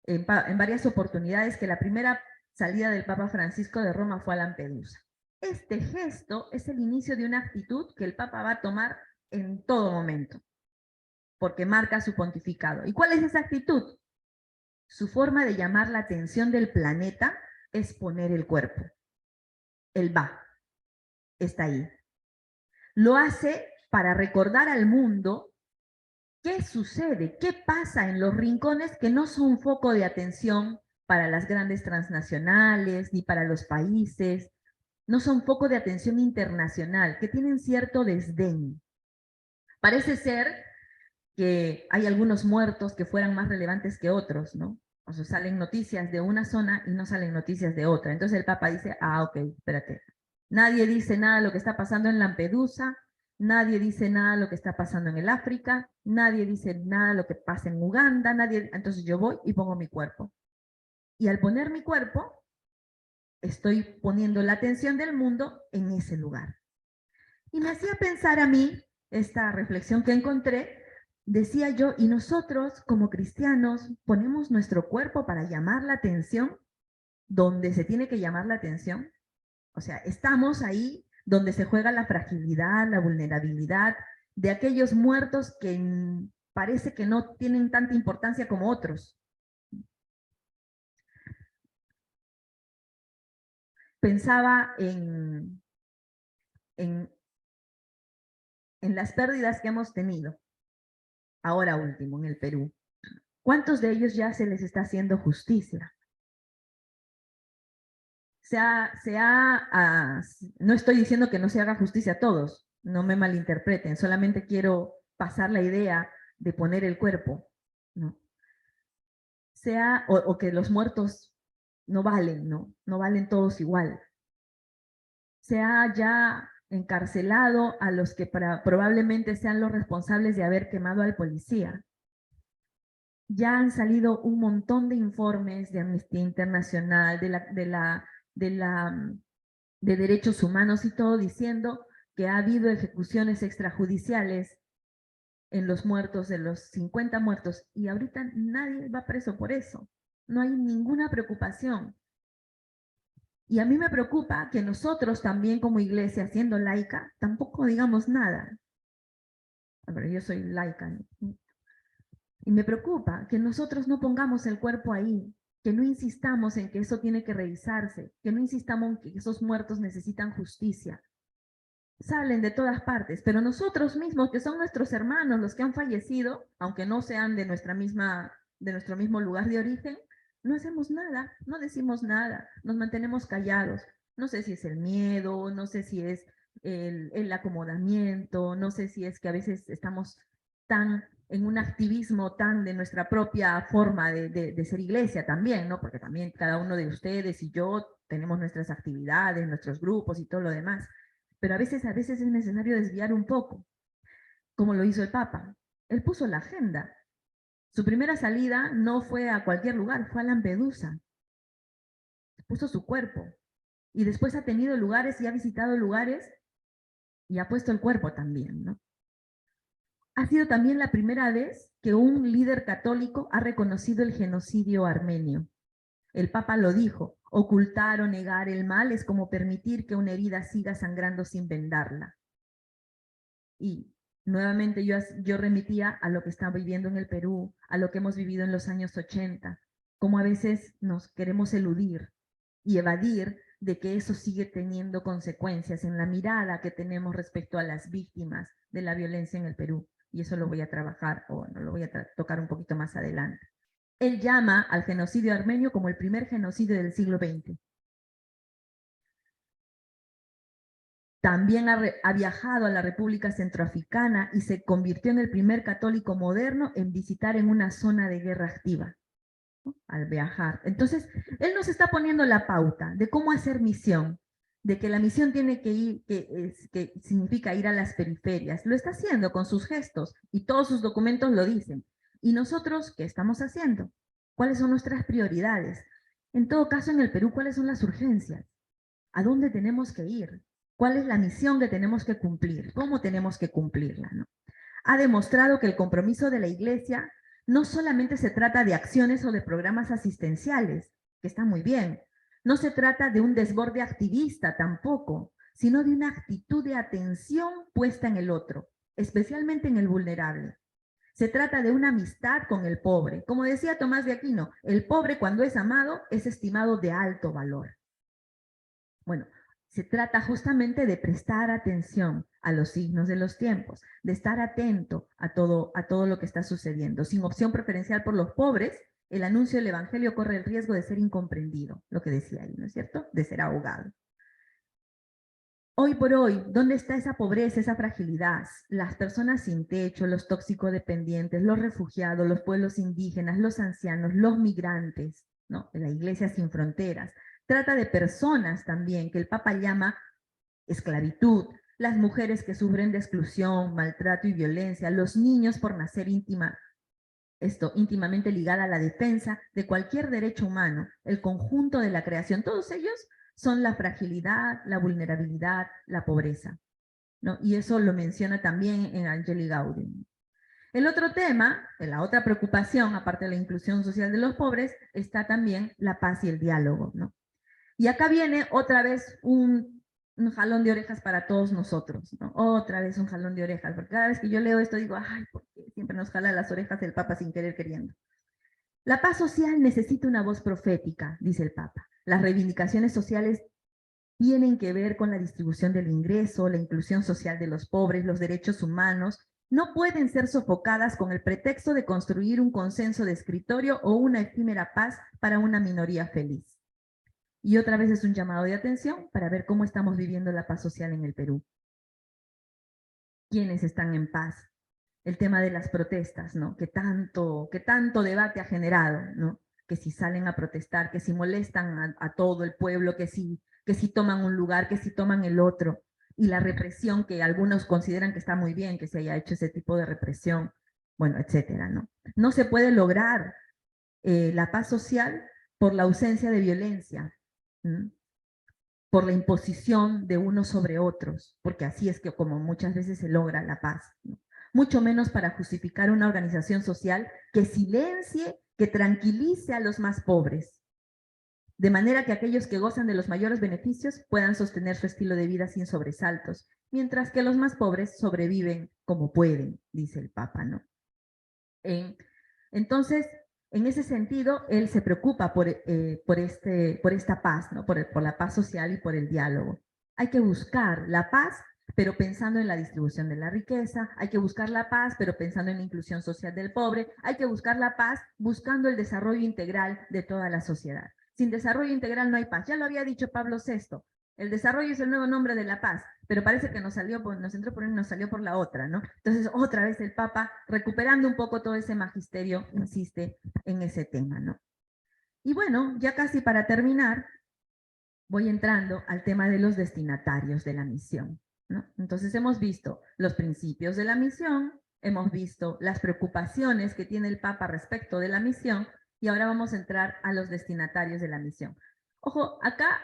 [SPEAKER 3] en varias oportunidades que la primera salida del Papa Francisco de Roma fue a Lampedusa. Este gesto es el inicio de una actitud que el Papa va a tomar en todo momento, porque marca su pontificado. ¿Y cuál es esa actitud? Su forma de llamar la atención del planeta es poner el cuerpo. Él va, está ahí. Lo hace para recordar al mundo ¿Qué sucede? ¿Qué pasa en los rincones que no son foco de atención para las grandes transnacionales ni para los países? No son foco de atención internacional, que tienen cierto desdén. Parece ser que hay algunos muertos que fueran más relevantes que otros, ¿no? O sea, salen noticias de una zona y no salen noticias de otra. Entonces el Papa dice, ok, espérate. Nadie dice nada de lo que está pasando en Lampedusa, nadie dice nada de lo que está pasando en el África, nadie dice nada de lo que pasa en Uganda, nadie. Entonces yo voy y pongo mi cuerpo. Y al poner mi cuerpo, estoy poniendo la atención del mundo en ese lugar. Y me hacía pensar a mí, esta reflexión que encontré, decía yo, ¿y nosotros como cristianos ponemos nuestro cuerpo para llamar la atención donde se tiene que llamar la atención? O sea, estamos ahí donde se juega la fragilidad, la vulnerabilidad de aquellos muertos que parece que no tienen tanta importancia como otros. Pensaba en las pérdidas que hemos tenido, ahora último, en el Perú. ¿Cuántos de ellos ya se les está haciendo justicia? No estoy diciendo que no se haga justicia a todos, no me malinterpreten, solamente quiero pasar la idea de poner el cuerpo, ¿no? O que los muertos no valen, ¿no? No valen todos igual. Se ha ya encarcelado a los que probablemente sean los responsables de haber quemado al policía. Ya han salido un montón de informes de Amnistía Internacional, de derechos humanos y todo, diciendo que ha habido ejecuciones extrajudiciales en los muertos, de los 50 muertos, y ahorita nadie va preso por eso. No hay ninguna preocupación. Y a mí me preocupa que nosotros también como iglesia, siendo laica, tampoco digamos nada. Pero yo soy laica, ¿no? Y me preocupa que nosotros no pongamos el cuerpo ahí, que no insistamos en que eso tiene que revisarse, que no insistamos en que esos muertos necesitan justicia. Salen de todas partes, pero nosotros mismos, que son nuestros hermanos, los que han fallecido, aunque no sean de nuestro mismo lugar de origen, no hacemos nada, no decimos nada, nos mantenemos callados. No sé si es el miedo, no sé si es el acomodamiento, no sé si es que a veces estamos tan en un activismo tan de nuestra propia forma de ser iglesia también, ¿no? Porque también cada uno de ustedes y yo tenemos nuestras actividades, nuestros grupos y todo lo demás. Pero a veces es necesario desviar un poco, como lo hizo el Papa. Él puso la agenda. Su primera salida no fue a cualquier lugar, fue a Lampedusa. Puso su cuerpo. Y después ha tenido lugares y ha visitado lugares y ha puesto el cuerpo también, ¿no? Ha sido también la primera vez que un líder católico ha reconocido el genocidio armenio. El Papa lo dijo, ocultar o negar el mal es como permitir que una herida siga sangrando sin vendarla. Y nuevamente yo remitía a lo que está viviendo en el Perú, a lo que hemos vivido en los años 80, como a veces nos queremos eludir y evadir de que eso sigue teniendo consecuencias en la mirada que tenemos respecto a las víctimas de la violencia en el Perú. Y eso lo voy a trabajar, o no lo voy a tocar un poquito más adelante. Él llama al genocidio armenio como el primer genocidio del siglo XX. También ha viajado a la República Centroafricana y se convirtió en el primer católico moderno en visitar en una zona de guerra activa, ¿no? Al viajar. Entonces, él nos está poniendo la pauta de cómo hacer misión, de que la misión tiene que ir, que significa ir a las periferias. Lo está haciendo con sus gestos y todos sus documentos lo dicen. ¿Y nosotros qué estamos haciendo? ¿Cuáles son nuestras prioridades? En todo caso, en el Perú, ¿cuáles son las urgencias? ¿A dónde tenemos que ir? ¿Cuál es la misión que tenemos que cumplir? ¿Cómo tenemos que cumplirla, ¿no? Ha demostrado que el compromiso de la Iglesia no solamente se trata de acciones o de programas asistenciales, que están muy bien. No se trata de un desborde activista tampoco, sino de una actitud de atención puesta en el otro, especialmente en el vulnerable. Se trata de una amistad con el pobre. Como decía Tomás de Aquino, el pobre cuando es amado es estimado de alto valor. Bueno, Se trata justamente de prestar atención a los signos de los tiempos, de estar atento a todo lo que está sucediendo. Sin opción preferencial por los pobres, el anuncio del evangelio corre el riesgo de ser incomprendido, lo que decía ahí, ¿no es cierto? De ser ahogado. Hoy por hoy, ¿dónde está esa pobreza, esa fragilidad? Las personas sin techo, los toxicodependientes, los refugiados, los pueblos indígenas, los ancianos, los migrantes, ¿no? La Iglesia sin fronteras. Trata de personas también que el Papa llama esclavitud, las mujeres que sufren de exclusión, maltrato y violencia, los niños por nacer íntimamente ligada a la defensa de cualquier derecho humano, el conjunto de la creación, todos ellos son la fragilidad, la vulnerabilidad, la pobreza, ¿no? Y eso lo menciona también en Angeli Gaudium. El otro tema, la otra preocupación, aparte de la inclusión social de los pobres, está también la paz y el diálogo, ¿no? Y acá viene otra vez un jalón de orejas para todos nosotros, ¿no? Otra vez un jalón de orejas, porque cada vez que yo leo esto digo, ay, ¿por qué siempre nos jala las orejas el Papa sin querer queriendo? La paz social necesita una voz profética, dice el Papa. Las reivindicaciones sociales tienen que ver con la distribución del ingreso, la inclusión social de los pobres, los derechos humanos. No pueden ser sofocadas con el pretexto de construir un consenso de escritorio o una efímera paz para una minoría feliz. Y otra vez es un llamado de atención para ver cómo estamos viviendo la paz social en el Perú. ¿Quiénes están en paz? El tema de las protestas, ¿no? Que tanto debate ha generado, ¿no? Que si salen a protestar, que si molestan a todo el pueblo, que si toman un lugar, que si toman el otro, y la represión que algunos consideran que está muy bien que se haya hecho ese tipo de represión, bueno, etcétera, ¿no? No se puede lograr la paz social por la ausencia de violencia, por la imposición de unos sobre otros, porque así es que como muchas veces se logra la paz, ¿no? Mucho menos para justificar una organización social que silencie, que tranquilice a los más pobres, de manera que aquellos que gozan de los mayores beneficios puedan sostener su estilo de vida sin sobresaltos, mientras que los más pobres sobreviven como pueden, dice el Papa, ¿no? Entonces, en ese sentido, él se preocupa por esta paz, ¿no? Por la paz social y por el diálogo. Hay que buscar la paz, pero pensando en la distribución de la riqueza, hay que buscar la paz, pero pensando en la inclusión social del pobre, hay que buscar la paz buscando el desarrollo integral de toda la sociedad. Sin desarrollo integral no hay paz. Ya lo había dicho Pablo VI, el desarrollo es el nuevo nombre de la paz, pero parece que nos entró por una y nos salió por la otra, ¿no? Entonces, otra vez el Papa, recuperando un poco todo ese magisterio, insiste en ese tema, ¿no? Y bueno, ya casi para terminar, voy entrando al tema de los destinatarios de la misión, ¿no? Entonces hemos visto los principios de la misión, hemos visto las preocupaciones que tiene el Papa respecto de la misión, y ahora vamos a entrar a los destinatarios de la misión. Ojo, acá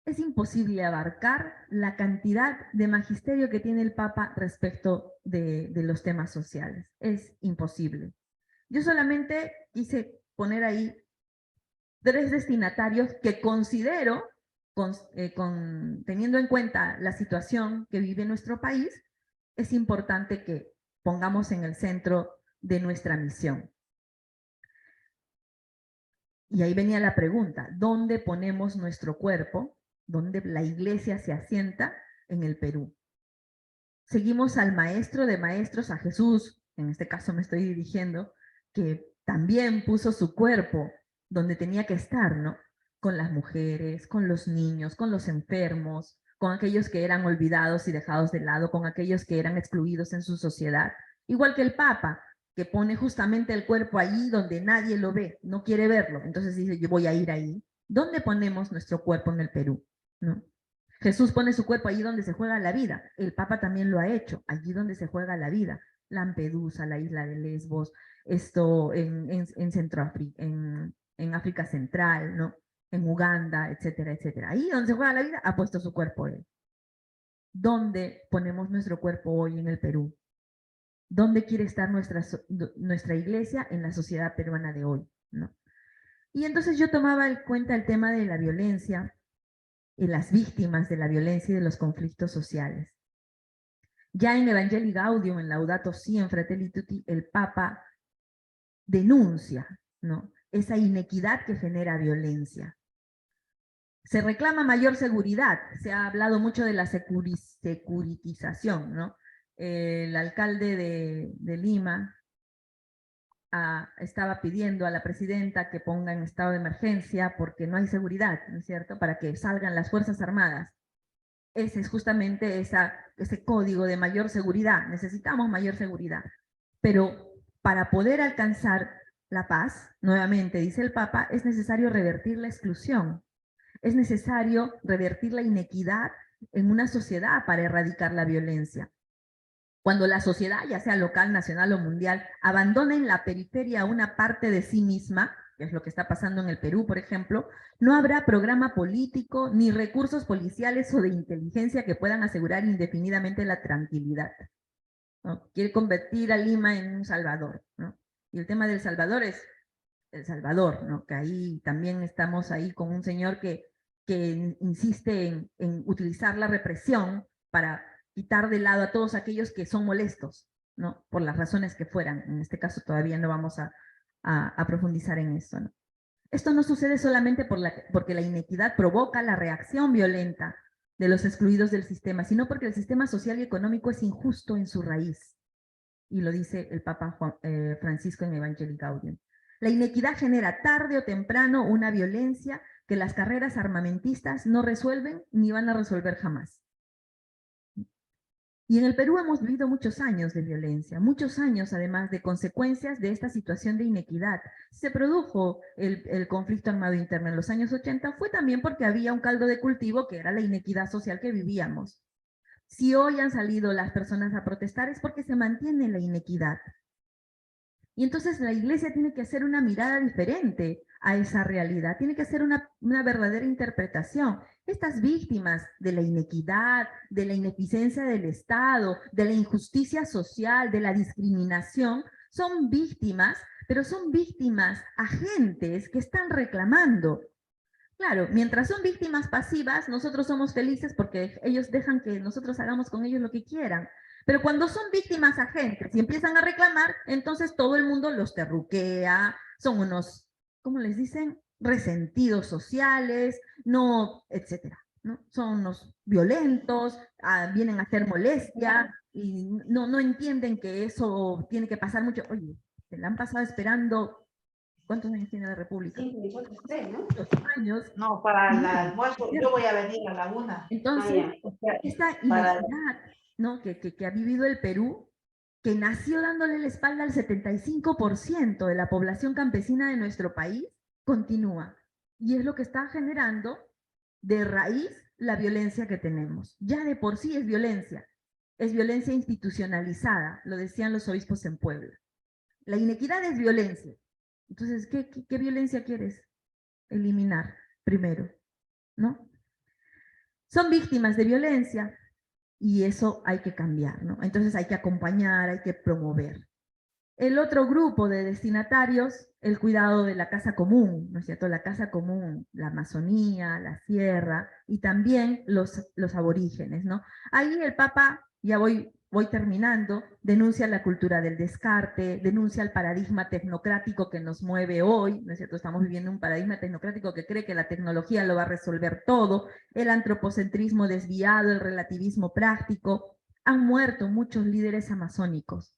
[SPEAKER 3] es imposible abarcar la cantidad de magisterio que tiene el Papa respecto de los temas sociales. Es imposible. Yo solamente quise poner ahí 3 destinatarios que considero, teniendo en cuenta la situación que vive nuestro país, es importante que pongamos en el centro de nuestra misión. Y ahí venía la pregunta, ¿dónde ponemos nuestro cuerpo? ¿Dónde la iglesia se asienta? En el Perú. Seguimos al maestro de maestros, a Jesús, en este caso me estoy dirigiendo, que también puso su cuerpo donde tenía que estar, ¿no? Con las mujeres, con los niños, con los enfermos, con aquellos que eran olvidados y dejados de lado, con aquellos que eran excluidos en su sociedad. Igual que el Papa, que pone justamente el cuerpo allí donde nadie lo ve, no quiere verlo. Entonces dice, yo voy a ir ahí. ¿Dónde ponemos nuestro cuerpo en el Perú? ¿No? Jesús pone su cuerpo allí donde se juega la vida. El Papa también lo ha hecho, allí donde se juega la vida. Lampedusa, la isla de Lesbos, esto en Centroáfrica, en África Central, ¿no? En Uganda, etcétera, etcétera. Ahí donde se juega la vida, ha puesto su cuerpo él. ¿Dónde ponemos nuestro cuerpo hoy en el Perú? ¿Dónde quiere estar nuestra iglesia en la sociedad peruana de hoy, ¿no? Y entonces yo tomaba en cuenta el tema de la violencia y las víctimas de la violencia y de los conflictos sociales. Ya en Evangelii Gaudium, en Laudato Si, en Fratelli Tutti, el Papa denuncia, ¿no?, esa inequidad que genera violencia. Se reclama mayor seguridad, se ha hablado mucho de la securitización, ¿no? El alcalde de Lima estaba pidiendo a la presidenta que ponga en estado de emergencia porque no hay seguridad, ¿no es cierto?, para que salgan las Fuerzas Armadas. Ese es justamente ese código de mayor seguridad. Necesitamos mayor seguridad. Pero para poder alcanzar la paz, nuevamente dice el Papa, es necesario revertir la exclusión. Es necesario revertir la inequidad en una sociedad para erradicar la violencia. Cuando la sociedad, ya sea local, nacional o mundial, abandona en la periferia una parte de sí misma, que es lo que está pasando en el Perú, por ejemplo, no habrá programa político ni recursos policiales o de inteligencia que puedan asegurar indefinidamente la tranquilidad, ¿no? Quiere convertir a Lima en un Salvador, ¿no? Y el tema del Salvador es El Salvador, ¿no? Que ahí también estamos ahí con un señor que insiste en utilizar la represión para quitar de lado a todos aquellos que son molestos, ¿no? Por las razones que fueran. En este caso todavía no vamos a profundizar en eso, ¿no? Esto no sucede solamente porque la inequidad provoca la reacción violenta de los excluidos del sistema, sino porque el sistema social y económico es injusto en su raíz. Y lo dice el Papa Francisco en Evangelii Gaudium. La inequidad genera tarde o temprano una violencia que las carreras armamentistas no resuelven ni van a resolver jamás. Y en el Perú hemos vivido muchos años de violencia, muchos años además de consecuencias de esta situación de inequidad. Se produjo el conflicto armado interno en los años 80, fue también porque había un caldo de cultivo que era la inequidad social que vivíamos. Si hoy han salido las personas a protestar es porque se mantiene la inequidad. Y entonces la Iglesia tiene que hacer una mirada diferente a esa realidad, tiene que hacer una verdadera interpretación. Estas víctimas de la inequidad, de la ineficiencia del Estado, de la injusticia social, de la discriminación, son víctimas, pero son víctimas agentes que están reclamando. Claro, mientras son víctimas pasivas, nosotros somos felices porque ellos dejan que nosotros hagamos con ellos lo que quieran. Pero cuando son víctimas agentes y empiezan a reclamar, entonces todo el mundo los terruquea, son unos, ¿cómo les dicen? Resentidos sociales, no, etcétera, ¿no? Son unos violentos, vienen a hacer molestia y no entienden que eso tiene que pasar mucho. Oye, se la han pasado esperando. ¿Cuántos años tiene la República?
[SPEAKER 5] Sí, ¿no?
[SPEAKER 3] 2 años.
[SPEAKER 5] No, para el almuerzo, yo voy a venir a la 1.
[SPEAKER 3] Entonces, esta inequidad, ¿no? que ha vivido el Perú, que nació dándole la espalda al 75% de la población campesina de nuestro país, continúa. Y es lo que está generando de raíz la violencia que tenemos. Ya de por sí es violencia institucionalizada, lo decían los obispos en Puebla. La inequidad es violencia. Entonces, ¿qué violencia quieres eliminar primero? ¿No? Son víctimas de violencia y eso hay que cambiar, ¿no? Entonces hay que acompañar, hay que promover. El otro grupo de destinatarios, el cuidado de la casa común, ¿no es cierto? La casa común, la Amazonía, la sierra y también los aborígenes, ¿no? Ahí el Papa, ya voy terminando, denuncia la cultura del descarte, denuncia el paradigma tecnocrático que nos mueve hoy, ¿no es cierto? Estamos viviendo un paradigma tecnocrático que cree que la tecnología lo va a resolver todo, el antropocentrismo desviado, el relativismo práctico. Han muerto muchos líderes amazónicos.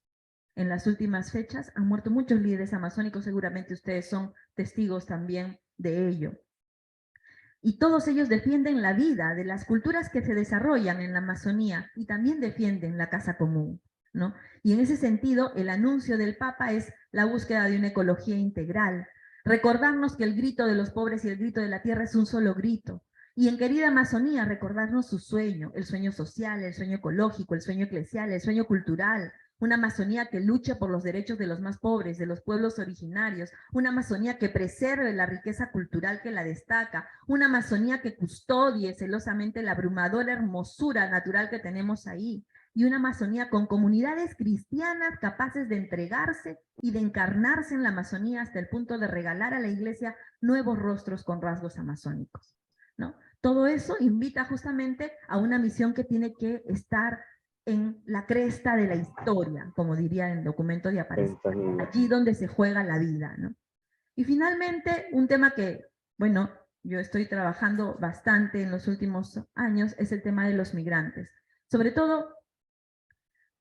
[SPEAKER 3] En las últimas fechas han muerto muchos líderes amazónicos, seguramente ustedes son testigos también de ello. Y todos ellos defienden la vida de las culturas que se desarrollan en la Amazonía y también defienden la casa común, ¿no? Y en ese sentido, el anuncio del Papa es la búsqueda de una ecología integral. Recordarnos que el grito de los pobres y el grito de la tierra es un solo grito. Y en querida Amazonía, recordarnos su sueño, el sueño social, el sueño ecológico, el sueño eclesial, el sueño cultural, una Amazonía que lucha por los derechos de los más pobres, de los pueblos originarios, una Amazonía que preserve la riqueza cultural que la destaca, una Amazonía que custodie celosamente la abrumadora hermosura natural que tenemos ahí, y una Amazonía con comunidades cristianas capaces de entregarse y de encarnarse en la Amazonía hasta el punto de regalar a la Iglesia nuevos rostros con rasgos amazónicos, ¿no? Todo eso invita justamente a una misión que tiene que estar en la cresta de la historia, como diría en el documento de Aparecida, allí donde se juega la vida, ¿no? Y finalmente, un tema que, bueno, yo estoy trabajando bastante en los últimos años es el tema de los migrantes. Sobre todo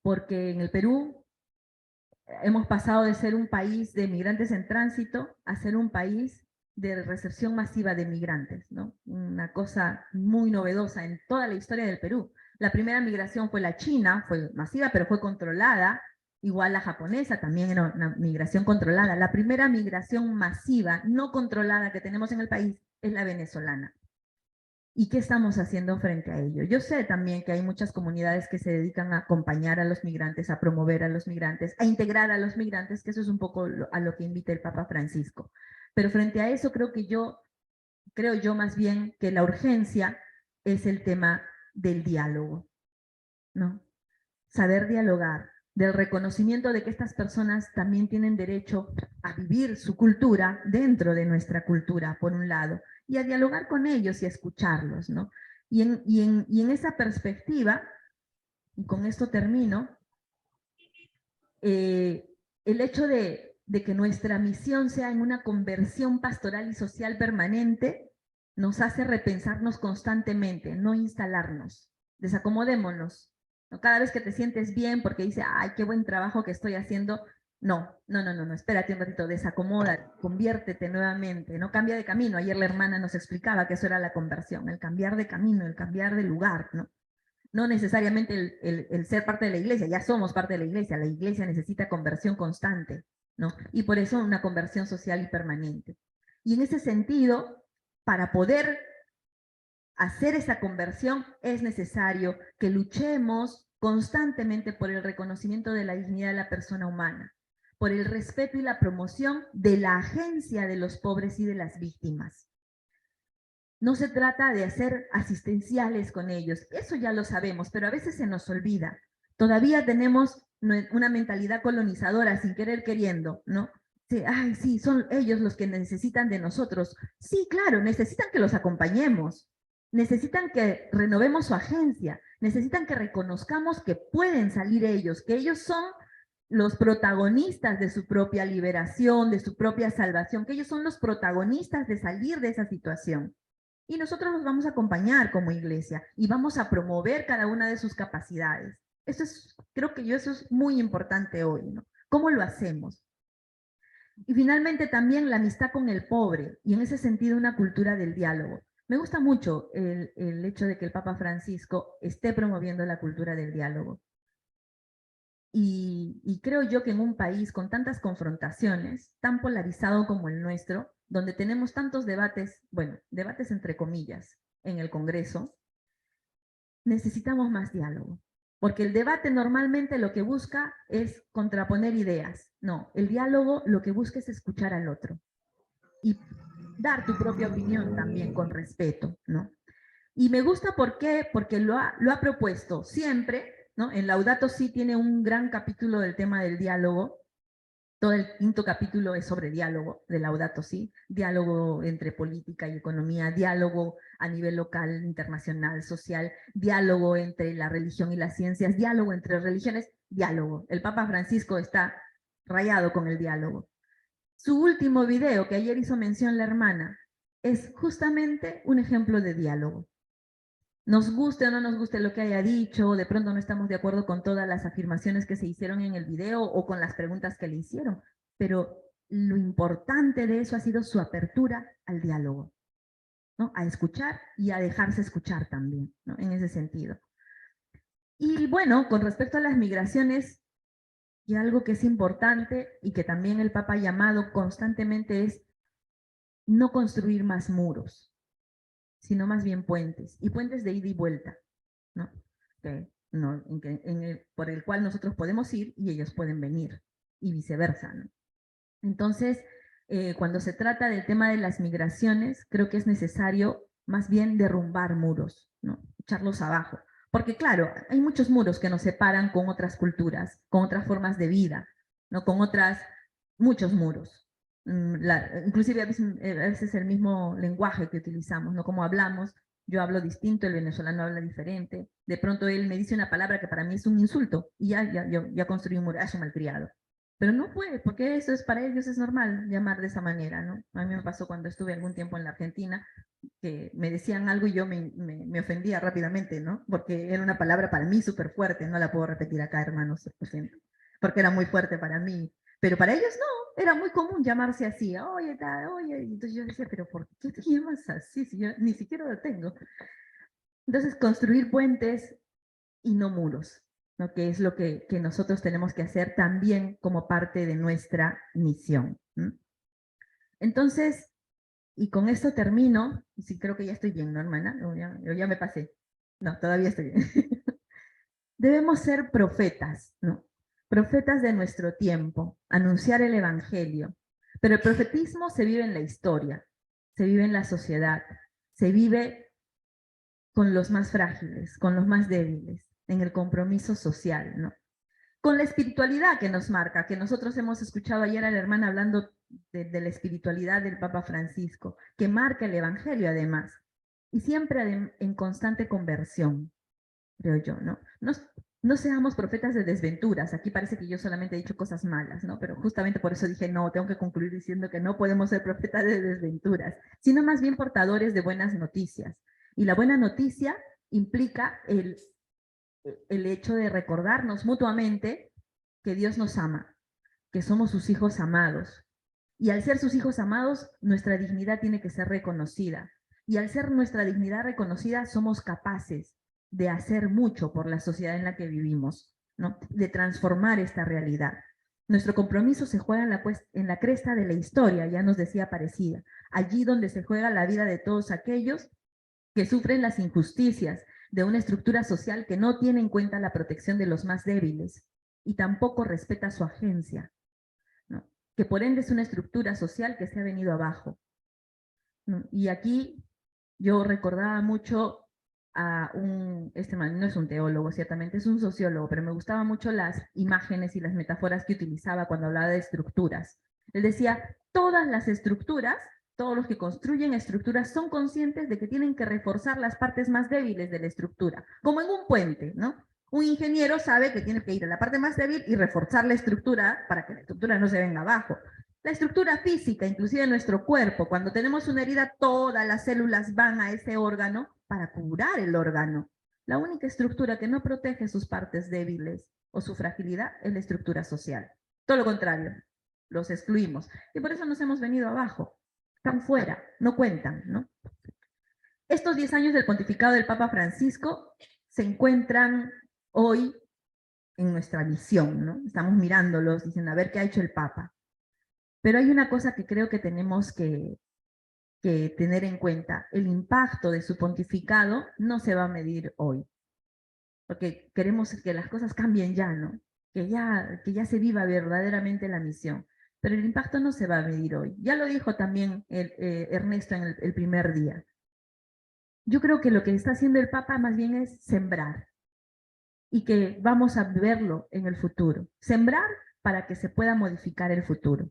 [SPEAKER 3] porque en el Perú hemos pasado de ser un país de migrantes en tránsito a ser un país de recepción masiva de migrantes, ¿no? Una cosa muy novedosa en toda la historia del Perú. La primera migración fue la china, fue masiva, pero fue controlada. Igual la japonesa también era una migración controlada. La primera migración masiva, no controlada que tenemos en el país es la venezolana. ¿Y qué estamos haciendo frente a ello? Yo sé también que hay muchas comunidades que se dedican a acompañar a los migrantes, a promover a los migrantes, a integrar a los migrantes, que eso es un poco a lo que invita el Papa Francisco. Pero frente a eso creo yo más bien que la urgencia es el tema del diálogo, ¿no? Saber dialogar, del reconocimiento de que estas personas también tienen derecho a vivir su cultura dentro de nuestra cultura, por un lado, y a dialogar con ellos y a escucharlos, ¿no? Y en esa perspectiva, y con esto termino, el hecho de que nuestra misión sea en una conversión pastoral y social permanente, nos hace repensarnos constantemente, no instalarnos, desacomodémonos. ¿No? Cada vez que te sientes bien porque dices, ay, qué buen trabajo que estoy haciendo, no, espérate un ratito, desacomoda, conviértete nuevamente, no cambia de camino. Ayer la hermana nos explicaba que eso era la conversión, el cambiar de camino, el cambiar de lugar, ¿no? No necesariamente el ser parte de la iglesia, ya somos parte de la iglesia necesita conversión constante, ¿no? Y por eso una conversión social y permanente. Y en ese sentido, para poder hacer esa conversión es necesario que luchemos constantemente por el reconocimiento de la dignidad de la persona humana, por el respeto y la promoción de la agencia de los pobres y de las víctimas. No se trata de hacer asistenciales con ellos, eso ya lo sabemos, pero a veces se nos olvida. Todavía tenemos una mentalidad colonizadora sin querer queriendo, ¿no? Sí, ay, sí, son ellos los que necesitan de nosotros. Sí, claro, necesitan que los acompañemos, necesitan que renovemos su agencia, necesitan que reconozcamos que pueden salir ellos, que ellos son los protagonistas de su propia liberación, de su propia salvación, que ellos son los protagonistas de salir de esa situación. Y nosotros los vamos a acompañar como iglesia y vamos a promover cada una de sus capacidades. Creo que eso es muy importante hoy, ¿no? ¿Cómo lo hacemos? Y finalmente también la amistad con el pobre, y en ese sentido una cultura del diálogo. Me gusta mucho el hecho de que el Papa Francisco esté promoviendo la cultura del diálogo. Y creo yo que en un país con tantas confrontaciones, tan polarizado como el nuestro, donde tenemos tantos debates, bueno, debates entre comillas, en el Congreso, necesitamos más diálogo. Porque el debate normalmente lo que busca es contraponer ideas. No, el diálogo lo que busca es escuchar al otro. Y dar tu propia opinión también con respeto, ¿no? Y me gusta ¿por qué? Porque lo ha propuesto siempre, ¿no? En Laudato Si tiene un gran capítulo del tema del diálogo. Todo el quinto capítulo es sobre diálogo de Laudato Si, diálogo entre política y economía, diálogo a nivel local, internacional, social, diálogo entre la religión y las ciencias, diálogo entre religiones, diálogo. El Papa Francisco está rayado con el diálogo. Su último video, que ayer hizo mención la hermana, es justamente un ejemplo de diálogo. Nos guste o no nos guste lo que haya dicho, de pronto no estamos de acuerdo con todas las afirmaciones que se hicieron en el video o con las preguntas que le hicieron, pero lo importante de eso ha sido su apertura al diálogo, ¿no? A escuchar y a dejarse escuchar también, ¿no? En ese sentido. Y bueno, con respecto a las migraciones, y algo que es importante y que también el Papa ha llamado constantemente es no construir más muros, sino más bien puentes, y puentes de ida y vuelta, ¿no? Por el cual nosotros podemos ir y ellos pueden venir, y viceversa, ¿no? Entonces, cuando se trata del tema de las migraciones, creo que es necesario más bien derrumbar muros, ¿no? Echarlos abajo. Porque claro, hay muchos muros que nos separan con otras culturas, con otras formas de vida, ¿no? Con muchos muros. Inclusive a veces el mismo lenguaje que utilizamos, ¿no? Como hablamos, yo hablo distinto, el venezolano habla diferente, de pronto él me dice una palabra que para mí es un insulto, y ya construí un muro, es un malcriado. Pero no puede, porque eso es para ellos es normal llamar de esa manera, ¿no? A mí me pasó cuando estuve algún tiempo en la Argentina, que me decían algo y yo me ofendía rápidamente, ¿no? Porque era una palabra para mí súper fuerte, no la puedo repetir acá, hermanos, lo siento, porque era muy fuerte para mí. Pero para ellos no, era muy común llamarse así, oye, tal, oye, y entonces yo decía, pero ¿por qué te llamas así si yo ni siquiera lo tengo? Entonces, construir puentes y no muros, ¿no? Que es lo que nosotros tenemos que hacer también como parte de nuestra misión. ¿Mm? Entonces, y con esto termino, y sí creo que ya estoy bien, ¿no, hermana? Yo ya me pasé. No, todavía estoy bien. Debemos ser profetas, ¿no? Profetas de nuestro tiempo, anunciar el evangelio. Pero el profetismo se vive en la historia, se vive en la sociedad, se vive con los más frágiles, con los más débiles, en el compromiso social, ¿no? Con la espiritualidad que nos marca, que nosotros hemos escuchado ayer a la hermana hablando de la espiritualidad del Papa Francisco, que marca el Evangelio además, y siempre en constante conversión, creo yo, ¿no? No seamos profetas de desventuras, aquí parece que yo solamente he dicho cosas malas, ¿no? Pero justamente por eso dije, no, tengo que concluir diciendo que no podemos ser profetas de desventuras, sino más bien portadores de buenas noticias. Y la buena noticia implica el hecho de recordarnos mutuamente que Dios nos ama, que somos sus hijos amados. Y al ser sus hijos amados, nuestra dignidad tiene que ser reconocida. Y al ser nuestra dignidad reconocida, somos capaces de hacer mucho por la sociedad en la que vivimos, ¿no? De transformar esta realidad. Nuestro compromiso se juega en la cresta de la historia, ya nos decía Aparecida, allí donde se juega la vida de todos aquellos que sufren las injusticias de una estructura social que no tiene en cuenta la protección de los más débiles y tampoco respeta su agencia, ¿no? Que por ende es una estructura social que se ha venido abajo, ¿no? Y aquí yo recordaba mucho a este man, no es un teólogo ciertamente, es un sociólogo, pero me gustaban mucho las imágenes y las metáforas que utilizaba cuando hablaba de estructuras. Él decía, todas las estructuras, todos los que construyen estructuras son conscientes de que tienen que reforzar las partes más débiles de la estructura, como en un puente, ¿no? Un ingeniero sabe que tiene que ir a la parte más débil y reforzar la estructura para que la estructura no se venga abajo. La estructura física, inclusive nuestro cuerpo, cuando tenemos una herida, todas las células van a ese órgano para curar el órgano. La única estructura que no protege sus partes débiles o su fragilidad es la estructura social. Todo lo contrario, los excluimos. Y por eso nos hemos venido abajo. Están fuera, no cuentan, ¿no? Estos 10 años del pontificado del Papa Francisco se encuentran hoy en nuestra visión, ¿no? Estamos mirándolos, diciendo, a ver qué ha hecho el Papa. Pero hay una cosa que creo que tenemos que tener en cuenta. El impacto de su pontificado no se va a medir hoy, porque queremos que las cosas cambien ya, ¿no? Que ya se viva verdaderamente la misión. Pero el impacto no se va a medir hoy. Ya lo dijo también Ernesto en el primer día. Yo creo que lo que está haciendo el Papa más bien es sembrar, y que vamos a verlo en el futuro. Sembrar para que se pueda modificar el futuro.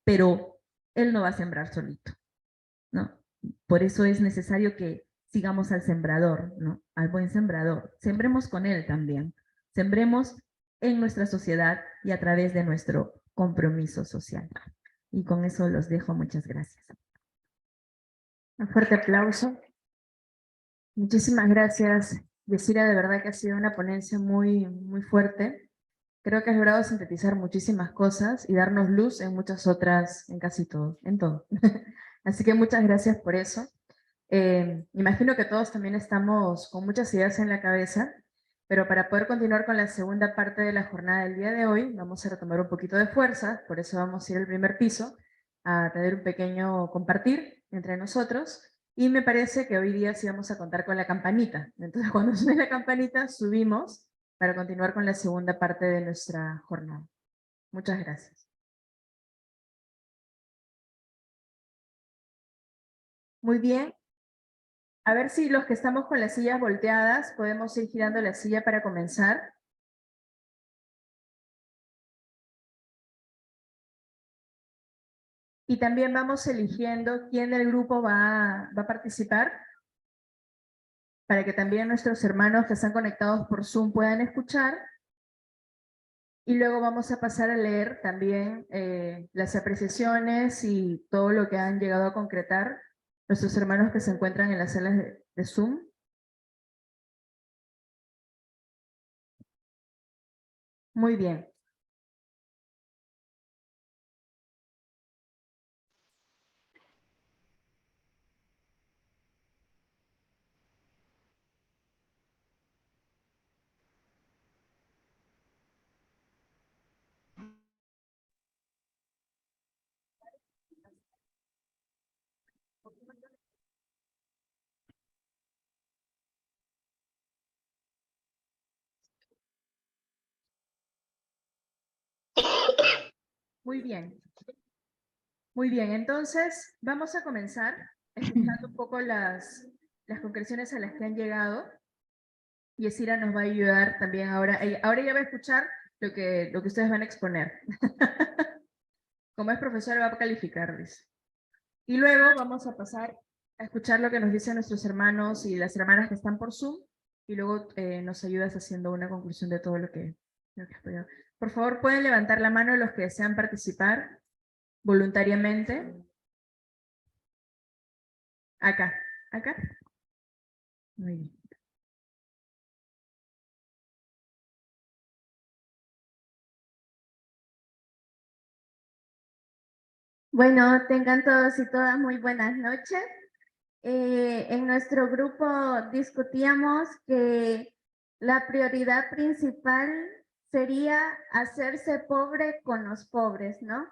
[SPEAKER 3] Pero él no va a sembrar solito, ¿no? Por eso es necesario que sigamos al sembrador, ¿no? Al buen sembrador. Sembremos con él también. Sembremos en nuestra sociedad y a través de nuestro compromiso social. Y con eso los dejo. Muchas gracias.
[SPEAKER 1] Un fuerte aplauso. Muchísimas gracias, Yesira. De verdad que ha sido una ponencia muy, muy fuerte. Creo que has logrado sintetizar muchísimas cosas y darnos luz en muchas otras, en casi todo, en todo. Así que muchas gracias por eso. Imagino que todos también estamos con muchas ideas en la cabeza, pero para poder continuar con la segunda parte de la jornada del día de hoy, vamos a retomar un poquito de fuerza, por eso vamos a ir al primer piso a tener un pequeño compartir entre nosotros, y me parece que hoy día sí vamos a contar con la campanita. Entonces, cuando suene la campanita, subimos para continuar con la segunda parte de nuestra jornada. Muchas gracias. Muy bien. A ver si los que estamos con las sillas volteadas podemos ir girando la silla para comenzar. Y también vamos eligiendo quién del grupo va a participar, para que también nuestros hermanos que están conectados por Zoom puedan escuchar Y luego vamos a pasar a leer también las apreciaciones y todo lo que han llegado a concretar nuestros hermanos que se encuentran en las salas de Zoom. Muy bien. Muy bien. Muy bien, entonces vamos a comenzar escuchando un poco las concreciones a las que han llegado. Y Esira nos va a ayudar también ahora. Ahora ella va a escuchar lo que ustedes van a exponer. Como es profesora va a calificar, dice. Y luego vamos a pasar a escuchar lo que nos dicen nuestros hermanos y las hermanas que están por Zoom. Y luego nos ayudas haciendo una conclusión de todo lo que has podido. Por favor, pueden levantar la mano los que desean participar voluntariamente. Acá, acá. Muy bien.
[SPEAKER 6] Bueno, tengan todos y todas muy buenas noches. En nuestro grupo discutíamos que la prioridad principal sería hacerse pobre con los pobres, ¿no?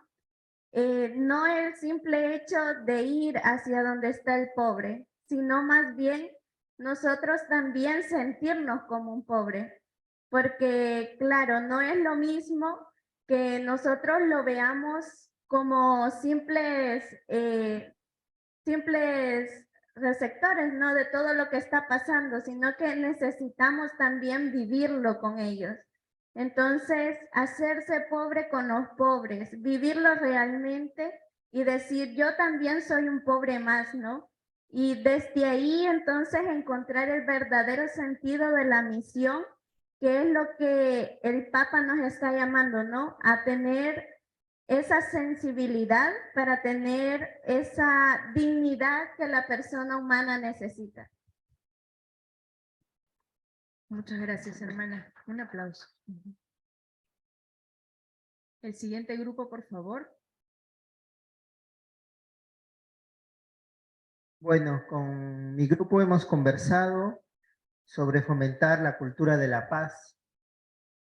[SPEAKER 6] No el simple hecho de ir hacia donde está el pobre, sino más bien nosotros también sentirnos como un pobre, porque claro, no es lo mismo que nosotros lo veamos como simples receptores, ¿no? De todo lo que está pasando, sino que necesitamos también vivirlo con ellos. Entonces, hacerse pobre con los pobres, vivirlo realmente y decir, yo también soy un pobre más, ¿no? Y desde ahí, entonces, encontrar el verdadero sentido de la misión, que es lo que el Papa nos está llamando, ¿no? A tener esa sensibilidad para tener esa dignidad que la persona humana necesita.
[SPEAKER 1] Muchas gracias, hermana. Un aplauso. El siguiente grupo, por favor.
[SPEAKER 7] Bueno, con mi grupo hemos conversado sobre fomentar la cultura de la paz,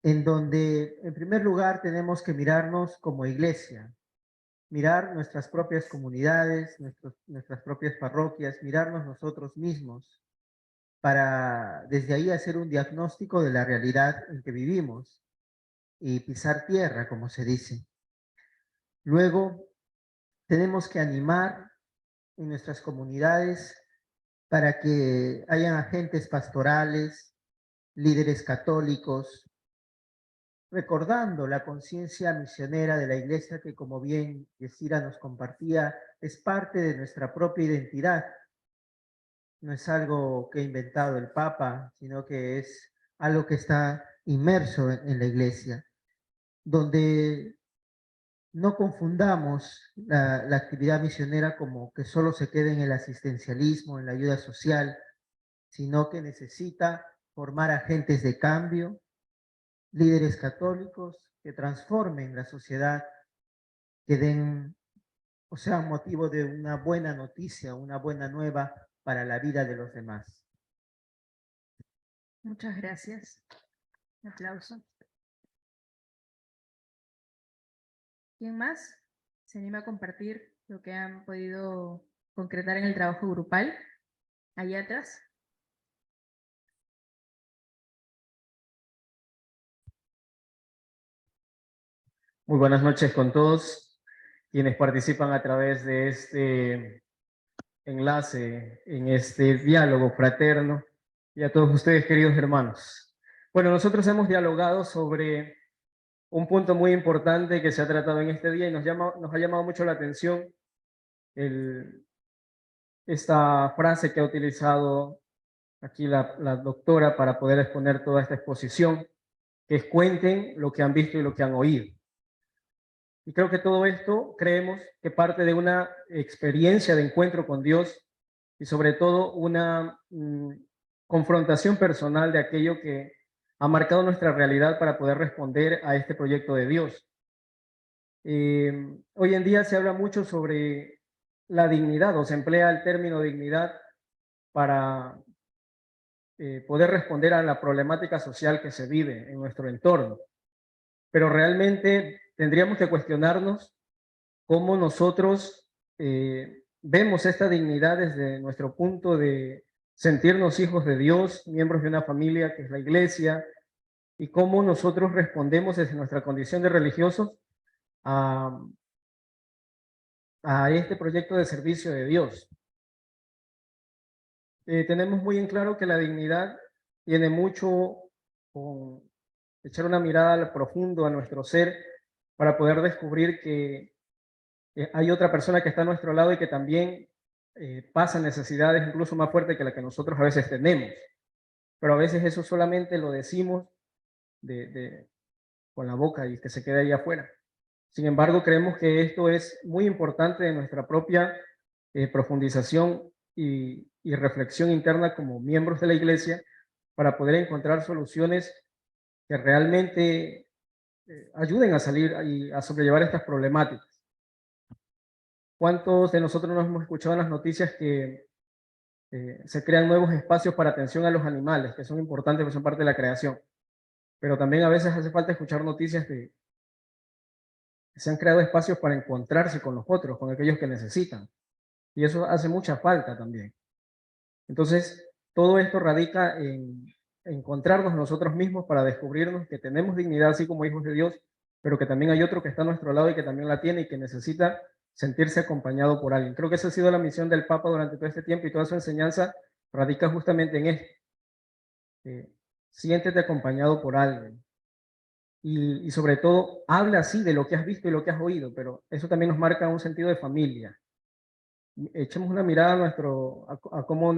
[SPEAKER 7] en donde, en primer lugar, tenemos que mirarnos como iglesia, mirar nuestras propias comunidades, nuestras propias parroquias, mirarnos nosotros mismos, para desde ahí hacer un diagnóstico de la realidad en que vivimos y pisar tierra, como se dice. Luego, tenemos que animar en nuestras comunidades para que hayan agentes pastorales, líderes católicos, recordando la conciencia misionera de la Iglesia que, como bien Yesira nos compartía, es parte de nuestra propia identidad. No es algo que ha inventado el Papa, sino que es algo que está inmerso en la Iglesia, donde no confundamos la actividad misionera como que solo se quede en el asistencialismo, en la ayuda social, sino que necesita formar agentes de cambio, líderes católicos que transformen la sociedad, que den, o sea, motivo de una buena noticia, una buena nueva para la vida de los demás.
[SPEAKER 1] Muchas gracias. Un aplauso. ¿Quién más se anima a compartir lo que han podido concretar en el trabajo grupal? Allá atrás.
[SPEAKER 8] Muy buenas noches con todos quienes participan a través de este enlace, en este diálogo fraterno, y a todos ustedes, queridos hermanos. Bueno, nosotros hemos dialogado sobre un punto muy importante que se ha tratado en este día y nos ha llamado mucho la atención esta frase que ha utilizado aquí la doctora para poder exponer toda esta exposición, que cuenten lo que han visto y lo que han oído. Y creo que todo esto creemos que parte de una experiencia de encuentro con Dios y sobre todo una confrontación personal de aquello que ha marcado nuestra realidad para poder responder a este proyecto de Dios. Hoy en día se habla mucho sobre la dignidad, o se emplea el término dignidad para poder responder a la problemática social que se vive en nuestro entorno. Pero realmente tendríamos que cuestionarnos cómo nosotros vemos esta dignidad desde nuestro punto de sentirnos hijos de Dios, miembros de una familia que es la iglesia, y cómo nosotros respondemos desde nuestra condición de religiosos a este proyecto de servicio de Dios. Tenemos muy en claro que la dignidad tiene mucho con echar una mirada al profundo a nuestro ser para poder descubrir que hay otra persona que está a nuestro lado y que también pasa necesidades incluso más fuertes que las que nosotros a veces tenemos. Pero a veces eso solamente lo decimos con la boca y que se quede ahí afuera. Sin embargo, creemos que esto es muy importante en nuestra propia profundización y reflexión interna como miembros de la iglesia para poder encontrar soluciones que realmente ayuden a salir y a sobrellevar estas problemáticas. ¿Cuántos de nosotros nos hemos escuchado en las noticias que se crean nuevos espacios para atención a los animales, que son importantes, que son parte de la creación? Pero también a veces hace falta escuchar noticias de que se han creado espacios para encontrarse con los otros, con aquellos que necesitan. Y eso hace mucha falta también. Entonces, todo esto radica en encontrarnos nosotros mismos para descubrirnos que tenemos dignidad así como hijos de Dios, pero que también hay otro que está a nuestro lado y que también la tiene y que necesita sentirse acompañado por alguien. Creo que esa ha sido la misión del Papa durante todo este tiempo y toda su enseñanza radica justamente en esto. Siéntete acompañado por alguien. Y sobre todo, habla así de lo que has visto y lo que has oído, pero eso también nos marca un sentido de familia. Echemos una mirada a cómo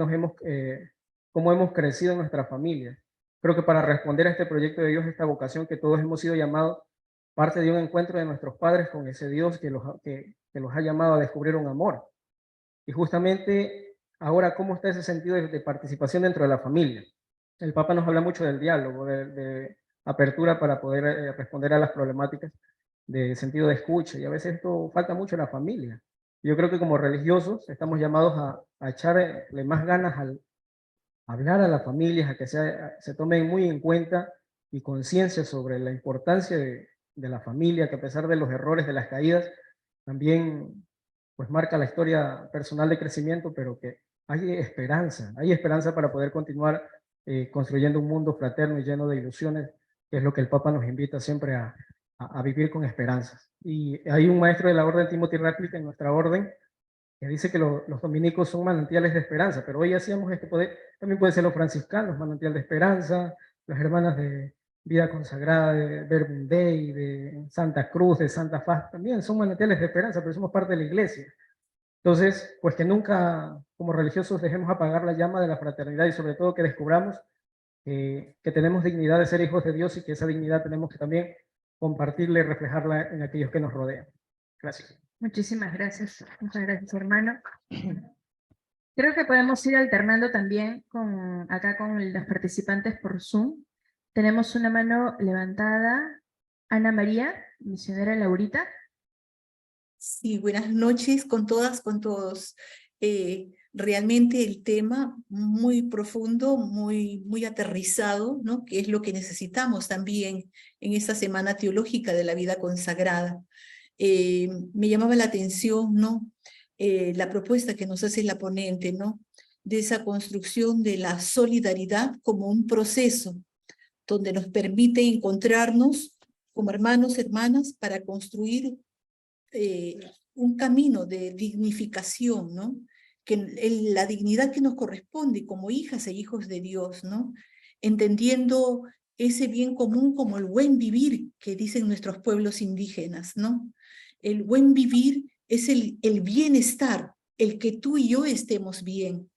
[SPEAKER 8] cómo hemos crecido en nuestra familia. Creo que para responder a este proyecto de Dios, esta vocación que todos hemos sido llamados, parte de un encuentro de nuestros padres con ese Dios que los ha llamado a descubrir un amor. Y justamente ahora, ¿cómo está ese sentido de participación dentro de la familia? El Papa nos habla mucho del diálogo, de apertura para poder responder a las problemáticas de sentido de escucha, y a veces esto falta mucho en la familia. Yo creo que como religiosos estamos llamados a echarle más ganas al hablar a las familias, a que se tomen muy en cuenta y conciencia sobre la importancia de la familia, que a pesar de los errores, de las caídas, también pues marca la historia personal de crecimiento, pero que hay esperanza para poder continuar construyendo un mundo fraterno y lleno de ilusiones, que es lo que el Papa nos invita siempre a vivir con esperanzas. Y hay un maestro de la orden, Timothy Ratcliffe, en nuestra orden, que dice que los dominicos son manantiales de esperanza, pero hoy hacíamos también puede ser los franciscanos, manantial de esperanza, las hermanas de Vida Consagrada, de Verbum Dei, de Santa Cruz, de Santa Faz, también son manantiales de esperanza, pero somos parte de la iglesia. Entonces, pues que nunca como religiosos dejemos apagar la llama de la fraternidad y sobre todo que descubramos que tenemos dignidad de ser hijos de Dios y que esa dignidad tenemos que también compartirla y reflejarla en aquellos que nos rodean. Gracias.
[SPEAKER 1] Muchísimas gracias. Muchas gracias, hermano. Creo que podemos ir alternando también acá con los participantes por Zoom. Tenemos una mano levantada. Ana María, misionera Laurita.
[SPEAKER 9] Sí, buenas noches con todas, con todos. Realmente el tema muy profundo, muy aterrizado, ¿no? Que es lo que necesitamos también en esta semana teológica de la vida consagrada. Me llamaba la atención, ¿no? La propuesta que nos hace la ponente, ¿no? De esa construcción de la solidaridad como un proceso donde nos permite encontrarnos como hermanos, hermanas, para construir un camino de dignificación, ¿no? La dignidad que nos corresponde como hijas e hijos de Dios, ¿no? Entendiendo ese bien común como el buen vivir que dicen nuestros pueblos indígenas, ¿no? El buen vivir es el bienestar, el que tú y yo estemos bien.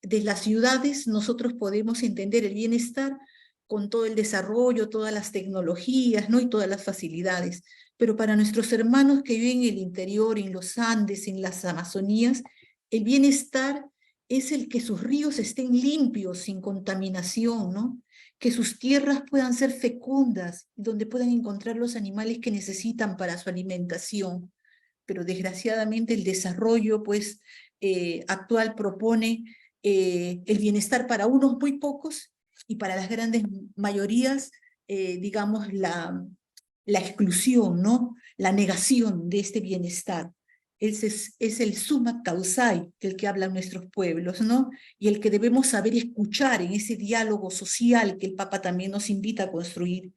[SPEAKER 9] De las ciudades nosotros podemos entender el bienestar con todo el desarrollo, todas las tecnologías, ¿no? Y todas las facilidades. Pero para nuestros hermanos que viven en el interior, en los Andes, en las Amazonías, el bienestar es el que sus ríos estén limpios, sin contaminación, ¿no? Que sus tierras puedan ser fecundas, donde puedan encontrar los animales que necesitan para su alimentación. Pero desgraciadamente el desarrollo pues, actual propone el bienestar para unos muy pocos y para las grandes mayorías, digamos, la exclusión, ¿no? La negación de este bienestar. Es el summa causae el que hablan nuestros pueblos, ¿no? Y el que debemos saber escuchar en ese diálogo social que el Papa también nos invita a construir.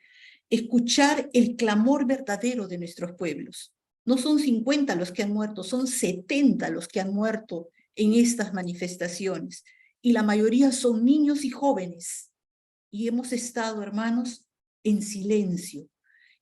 [SPEAKER 9] Escuchar el clamor verdadero de nuestros pueblos. No son 50 los que han muerto, son 70 los que han muerto en estas manifestaciones. Y la mayoría son niños y jóvenes. Y hemos estado, hermanos, en silencio,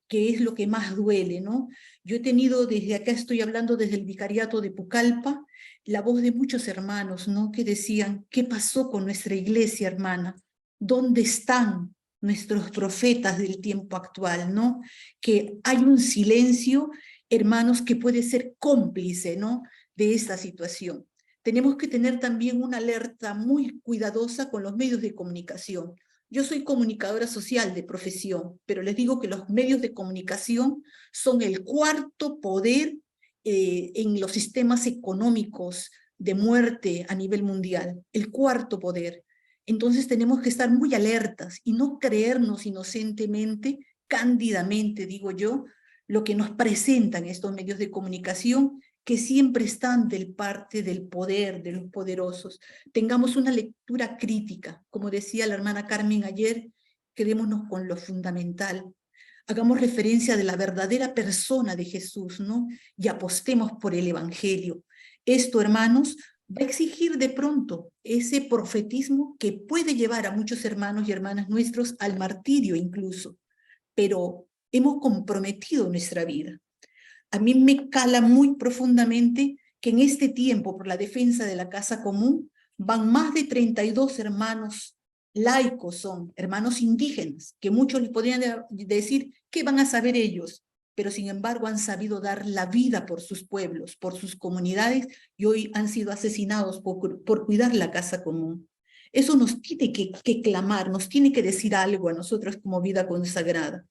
[SPEAKER 9] que es lo que más duele, ¿no? Yo he tenido, desde acá estoy hablando desde el vicariato de Pucallpa, la voz de muchos hermanos, ¿no? Que decían, ¿qué pasó con nuestra iglesia, hermana? ¿Dónde están nuestros profetas del tiempo actual, ¿no? Que hay un silencio, hermanos, que puede ser cómplice, ¿no? De esta situación. Tenemos que tener también una alerta muy cuidadosa con los medios de comunicación. Yo soy comunicadora social de profesión, pero les digo que los medios de comunicación son el cuarto poder en los sistemas económicos de muerte a nivel mundial, el cuarto poder. Entonces tenemos que estar muy alertas y no creernos inocentemente, cándidamente, digo yo, lo que nos presentan estos medios de comunicación que siempre están del parte del poder, de los poderosos. Tengamos una lectura crítica, como decía la hermana Carmen ayer, quedémonos con lo fundamental. Hagamos referencia de la verdadera persona de Jesús, ¿no? Y apostemos por el Evangelio. Esto, hermanos, va a exigir de pronto ese profetismo que puede llevar a muchos hermanos y hermanas nuestros al martirio incluso, pero hemos comprometido nuestra vida. A mí me cala muy profundamente que en este tiempo, por la defensa de la casa común, van más de 32 hermanos laicos, son hermanos indígenas, que muchos les podrían decir, ¿qué van a saber ellos? Pero sin embargo han sabido dar la vida por sus pueblos, por sus comunidades, y hoy han sido asesinados por cuidar la casa común. Eso nos tiene que clamar, nos tiene que decir algo a nosotros como vida consagrada.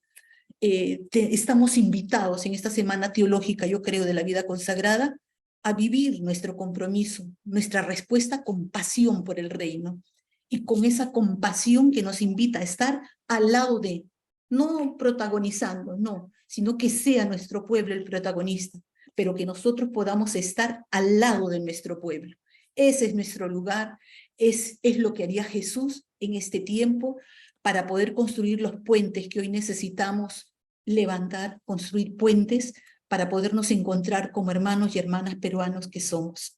[SPEAKER 9] Estamos invitados en esta semana teológica, yo creo, de la vida consagrada, a vivir nuestro compromiso, nuestra respuesta con pasión por el reino, y con esa compasión que nos invita a estar al lado de, no protagonizando, no, sino que sea nuestro pueblo el protagonista, pero que nosotros podamos estar al lado de nuestro pueblo. Ese es nuestro lugar, es lo que haría Jesús en este tiempo, para poder construir los puentes que hoy necesitamos levantar, construir puentes para podernos encontrar como hermanos y hermanas peruanos que somos.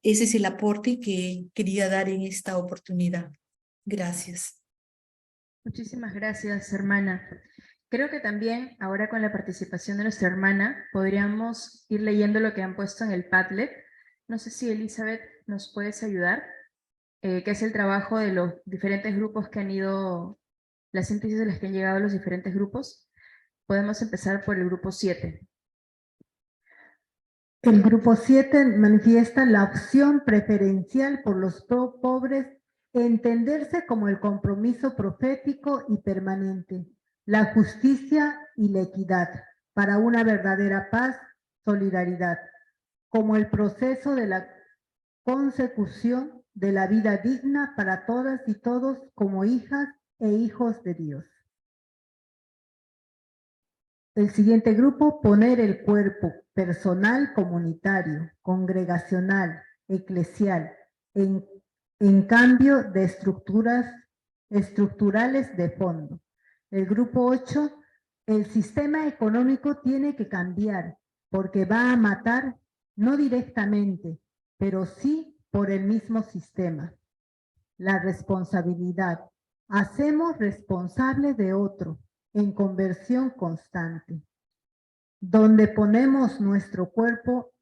[SPEAKER 9] Ese es el aporte que quería dar en esta oportunidad. Gracias.
[SPEAKER 1] Muchísimas gracias, hermana. Creo que también, ahora con la participación de nuestra hermana, podríamos ir leyendo lo que han puesto en el Padlet. No sé si Elizabeth nos puedes ayudar. Que es el trabajo de los diferentes grupos que han ido, la síntesis de las que han llegado los diferentes grupos. Podemos empezar por el grupo 7.
[SPEAKER 2] El grupo 7 manifiesta la opción preferencial por los pobres, entenderse como el compromiso profético y permanente, la justicia y la equidad, para una verdadera paz, solidaridad, como el proceso de la consecución de la vida digna para todas y todos como hijas e hijos de Dios. El siguiente grupo, poner el cuerpo personal, comunitario, congregacional, eclesial, en cambio de estructurales de fondo. El grupo 8, el sistema económico tiene que cambiar porque va a matar, no directamente, pero sí por el mismo sistema. La responsabilidad. Hacemos responsable de otro en conversión constante. ¿Dónde ponemos nuestro cuerpo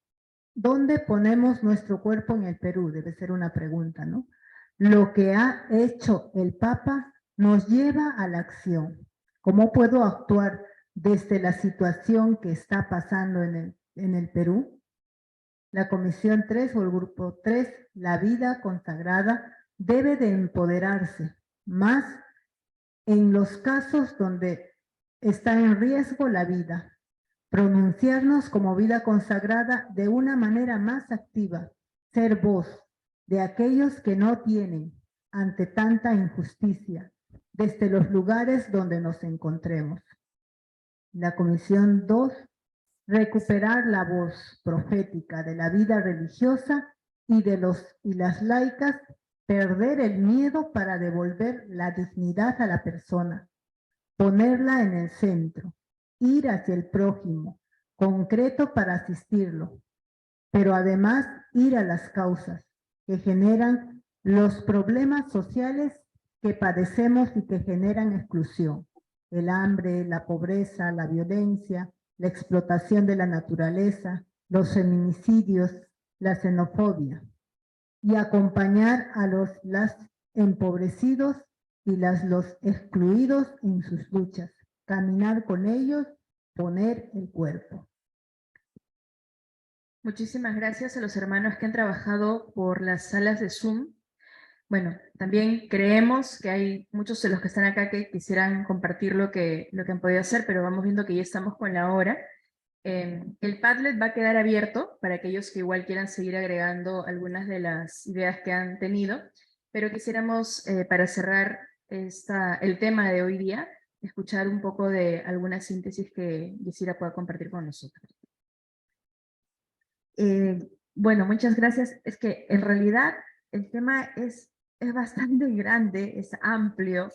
[SPEAKER 2] en el Perú? Debe ser una pregunta, ¿no? Lo que ha hecho el Papa nos lleva a la acción. ¿Cómo puedo actuar desde la situación que está pasando en el Perú? La Comisión 3 o el Grupo 3, la vida consagrada, debe de empoderarse más en los casos donde está en riesgo la vida, pronunciarnos como vida consagrada de una manera más activa, ser voz de aquellos que no tienen ante tanta injusticia, desde los lugares donde nos encontremos. La Comisión 2, recuperar la voz profética de la vida religiosa y las laicas, perder el miedo para devolver la dignidad a la persona, ponerla en el centro, ir hacia el prójimo, concreto para asistirlo, pero además ir a las causas que generan los problemas sociales que padecemos y que generan exclusión, el hambre, la pobreza, la violencia, la explotación de la naturaleza, los feminicidios, la xenofobia, y acompañar a los empobrecidos y los excluidos en sus luchas, caminar con ellos, poner el cuerpo.
[SPEAKER 1] Muchísimas gracias a los hermanos que han trabajado por las salas de Zoom. Bueno, también creemos que hay muchos de los que están acá que quisieran compartir lo que han podido hacer, pero vamos viendo que ya estamos con la hora. El Padlet va a quedar abierto para aquellos que igual quieran seguir agregando algunas de las ideas que han tenido, pero quisiéramos, para cerrar el tema de hoy día, escuchar un poco de alguna síntesis que Yesira pueda compartir con nosotros. Bueno, muchas gracias. Es que en realidad el tema es bastante grande, es amplio,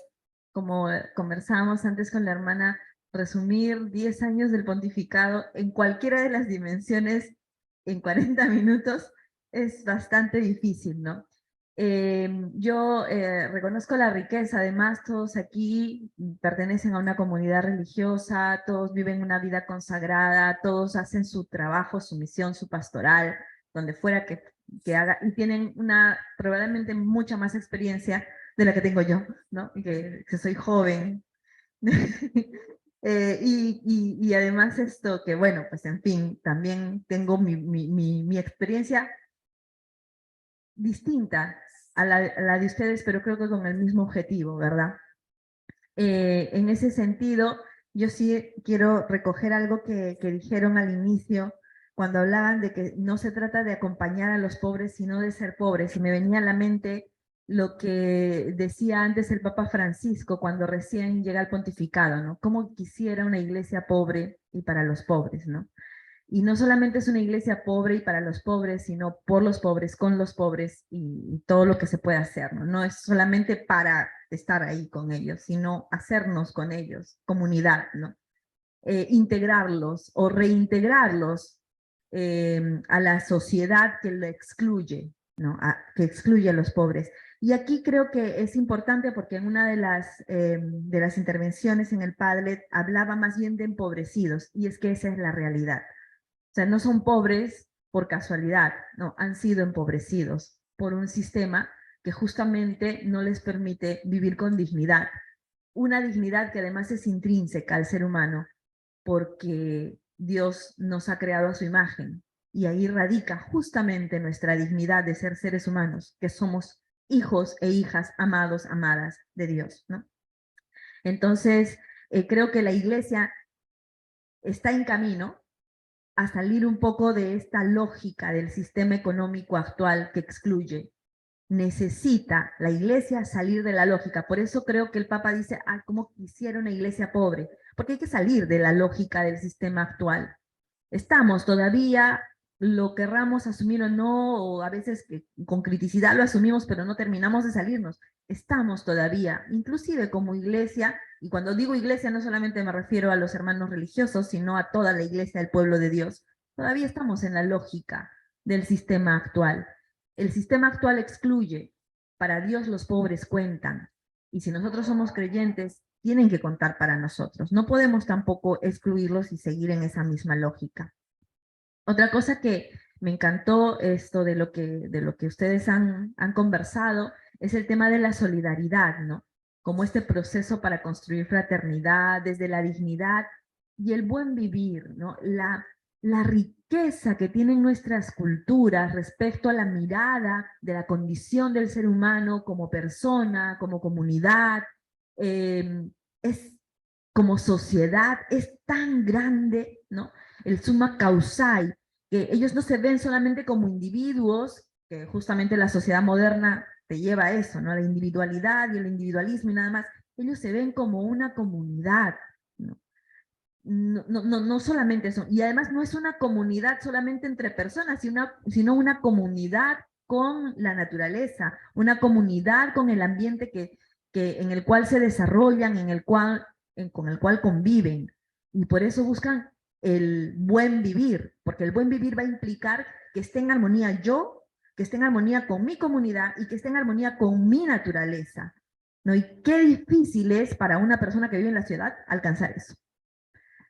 [SPEAKER 1] como conversábamos antes con la hermana. Resumir 10 años del pontificado en cualquiera de las dimensiones en 40 minutos es bastante difícil, ¿no? Yo reconozco la riqueza, además todos aquí pertenecen a una comunidad religiosa, todos viven una vida consagrada, todos hacen su trabajo, su misión, su pastoral, donde fuera que haga, y tienen probablemente mucha más experiencia de la que tengo yo, ¿no? Y que soy joven. Y además esto que, bueno, pues en fin, también tengo mi experiencia distinta a la de ustedes, pero creo que con el mismo objetivo, ¿verdad? En ese sentido, yo sí quiero recoger algo que dijeron al inicio, cuando hablaban de que no se trata de acompañar a los pobres, sino de ser pobres, y me venía a la mente lo que decía antes el Papa Francisco cuando recién llega al pontificado, ¿no? Cómo quisiera una iglesia pobre y para los pobres, ¿no? Y no solamente es una iglesia pobre y para los pobres, sino por los pobres, con los pobres y todo lo que se puede hacer, ¿no? No es solamente para estar ahí con ellos, sino hacernos con ellos, comunidad, ¿no? Integrarlos o reintegrarlos a la sociedad que lo excluye, ¿no? Que excluye a los pobres. Y aquí creo que es importante porque en una de las intervenciones en el Padlet hablaba más bien de empobrecidos, y es que esa es la realidad. O sea, no son pobres por casualidad, no, han sido empobrecidos por un sistema que justamente no les permite vivir con dignidad. Una dignidad que además es intrínseca al ser humano, porque Dios nos ha creado a su imagen, y ahí radica justamente nuestra dignidad de ser seres humanos, que somos hijos e hijas amados, amadas de Dios, ¿no? Entonces, creo que la iglesia está en camino a salir un poco de esta lógica del sistema económico actual que excluye. Necesita la iglesia salir de la lógica. Por eso creo que el Papa dice, ¿cómo quisiera una iglesia pobre? Porque hay que salir de la lógica del sistema actual. Estamos todavía, lo querramos asumir o no, o a veces con criticidad lo asumimos, pero no terminamos de salirnos. Estamos todavía, inclusive como iglesia, y cuando digo iglesia no solamente me refiero a los hermanos religiosos, sino a toda la iglesia del pueblo de Dios, todavía estamos en la lógica del sistema actual. El sistema actual excluye, para Dios los pobres cuentan, y si nosotros somos creyentes, tienen que contar para nosotros. No podemos tampoco excluirlos y seguir en esa misma lógica. Otra cosa que me encantó esto de lo que ustedes han conversado es el tema de la solidaridad, ¿no?
[SPEAKER 3] como este proceso para construir fraternidad, desde la dignidad y el buen vivir, ¿no? La riqueza que tienen nuestras culturas respecto a la mirada de la condición del ser humano como persona, como comunidad, es como sociedad, es tan grande, ¿no? El summa causai, que ellos no se ven solamente como individuos, que justamente la sociedad moderna te lleva a eso, ¿no? La individualidad y el individualismo y nada más. Ellos se ven como una comunidad, ¿no? No solamente eso, y además no es una comunidad solamente entre personas, sino una comunidad con la naturaleza, una comunidad con el ambiente en el cual se desarrollan, con el cual conviven, y por eso buscan el buen vivir, porque el buen vivir va a implicar que esté en armonía yo, que esté en armonía con mi comunidad y que esté en armonía con mi naturaleza, ¿no? Y qué difícil es para una persona que vive en la ciudad alcanzar eso.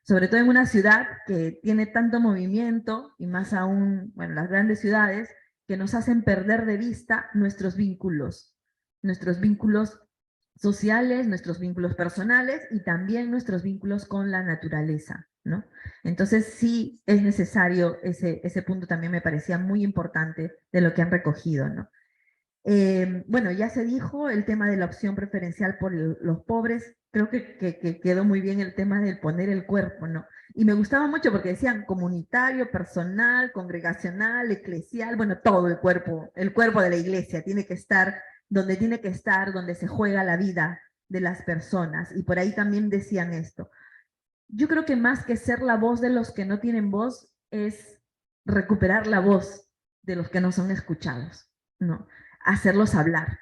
[SPEAKER 3] Sobre todo en una ciudad que tiene tanto movimiento, y más aún, bueno, las grandes ciudades, que nos hacen perder de vista nuestros vínculos sociales, nuestros vínculos personales y también nuestros vínculos con la naturaleza, ¿no? Entonces sí es necesario, ese punto también me parecía muy importante de lo que han recogido, ¿no? Bueno, ya se dijo el tema de la opción preferencial por los pobres, creo que quedó muy bien el tema del poner el cuerpo, ¿no? Y me gustaba mucho porque decían comunitario, personal, congregacional, eclesial, bueno, todo el cuerpo de la iglesia tiene que estar, donde se juega la vida de las personas. Y por ahí también decían esto. Yo creo que más que ser la voz de los que no tienen voz, es recuperar la voz de los que no son escuchados, ¿no? Hacerlos hablar,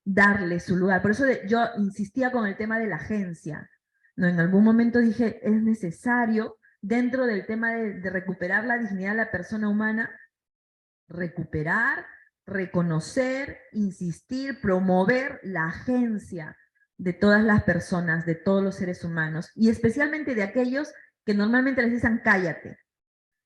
[SPEAKER 3] darle su lugar. Por eso yo insistía con el tema de la agencia, ¿no? En algún momento dije, es necesario, dentro del tema de recuperar la dignidad de la persona humana, recuperar, reconocer, insistir, promover la agencia de todas las personas, de todos los seres humanos, y especialmente de aquellos que normalmente les dicen cállate,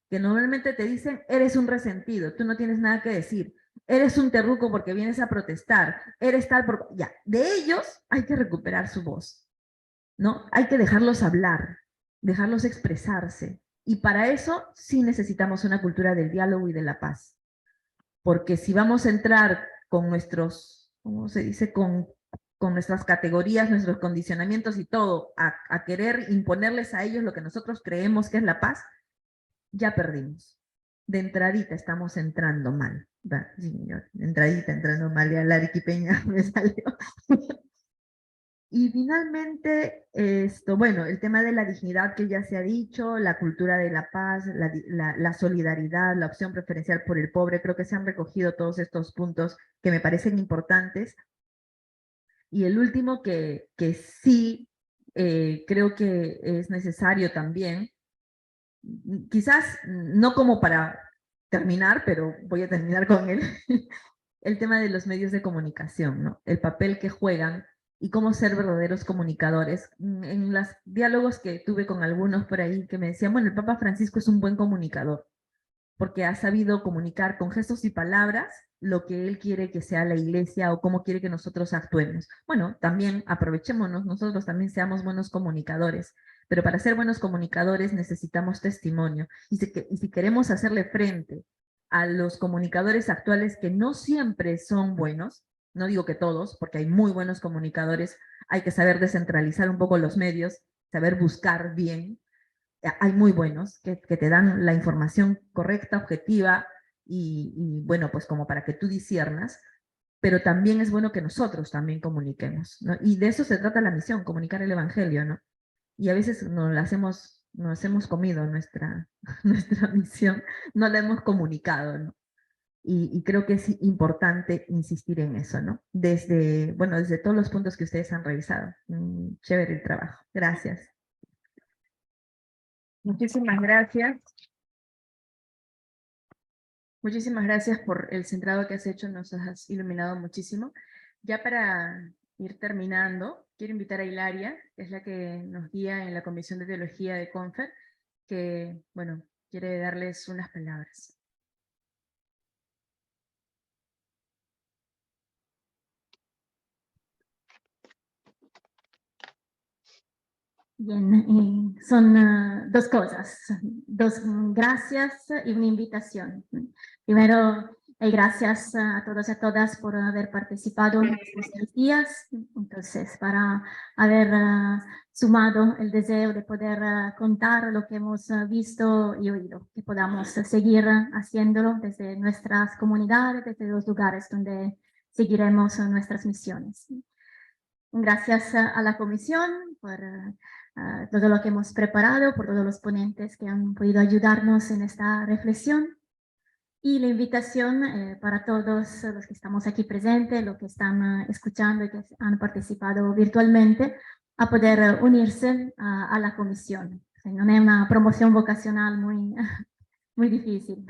[SPEAKER 3] que normalmente te dicen eres un resentido, tú no tienes nada que decir, eres un terruco porque vienes a protestar, eres tal por... Ya, de ellos hay que recuperar su voz, ¿no? Hay que dejarlos hablar, dejarlos expresarse, y para eso sí necesitamos una cultura del diálogo y de la paz. Porque si vamos a entrar con nuestros, ¿cómo se dice? Con nuestras categorías, nuestros condicionamientos y todo, a querer imponerles a ellos lo que nosotros creemos que es la paz, ya perdimos. De entradita estamos entrando mal. Sí, señor, de entradita entrando mal, ya la arequipeña me salió. Y finalmente, bueno, el tema de la dignidad que ya se ha dicho, la cultura de la paz, la solidaridad, la opción preferencial por el pobre, creo que se han recogido todos estos puntos que me parecen importantes. Y el último que sí creo que es necesario también, quizás no como para terminar, pero voy a terminar con el tema de los medios de comunicación, ¿no? El papel que juegan y cómo ser verdaderos comunicadores. En los diálogos que tuve con algunos por ahí que me decían, bueno, el Papa Francisco es un buen comunicador, porque ha sabido comunicar con gestos y palabras lo que él quiere que sea la iglesia o cómo quiere que nosotros actuemos. Bueno, también aprovechémonos, nosotros también seamos buenos comunicadores, pero para ser buenos comunicadores necesitamos testimonio. Y si queremos hacerle frente a los comunicadores actuales que no siempre son buenos, no digo que todos, porque hay muy buenos comunicadores, hay que saber descentralizar un poco los medios, saber buscar bien. Hay muy buenos que te dan la información correcta, objetiva, y bueno, pues como para que tú disciernas, pero también es bueno que nosotros también comuniquemos, ¿no? Y de eso se trata la misión, comunicar el evangelio, ¿no? Y a veces nos hemos comido nuestra misión, no la hemos comunicado, ¿no? Y creo que es importante insistir en eso, ¿no? Desde todos los puntos que ustedes han revisado. Chévere el trabajo. Gracias.
[SPEAKER 1] Muchísimas gracias. Muchísimas gracias por el centrado que has hecho, nos has iluminado muchísimo. Ya para ir terminando, quiero invitar a Hilaria, que es la que nos guía en la Comisión de Teología de CONFER, que, bueno, quiere darles unas palabras.
[SPEAKER 6] Bien, y son dos cosas, dos gracias y una invitación. Primero, gracias a todos y a todas por haber participado en estos 3 días, entonces para haber sumado el deseo de poder contar lo que hemos visto y oído, que podamos seguir haciéndolo desde nuestras comunidades, desde los lugares donde seguiremos nuestras misiones. Gracias a la comisión por todo lo que hemos preparado, por todos los ponentes que han podido ayudarnos en esta reflexión. Y la invitación para todos los que estamos aquí presentes, los que están escuchando y que han participado virtualmente, a poder unirse a la comisión. No es una promoción vocacional muy, muy difícil.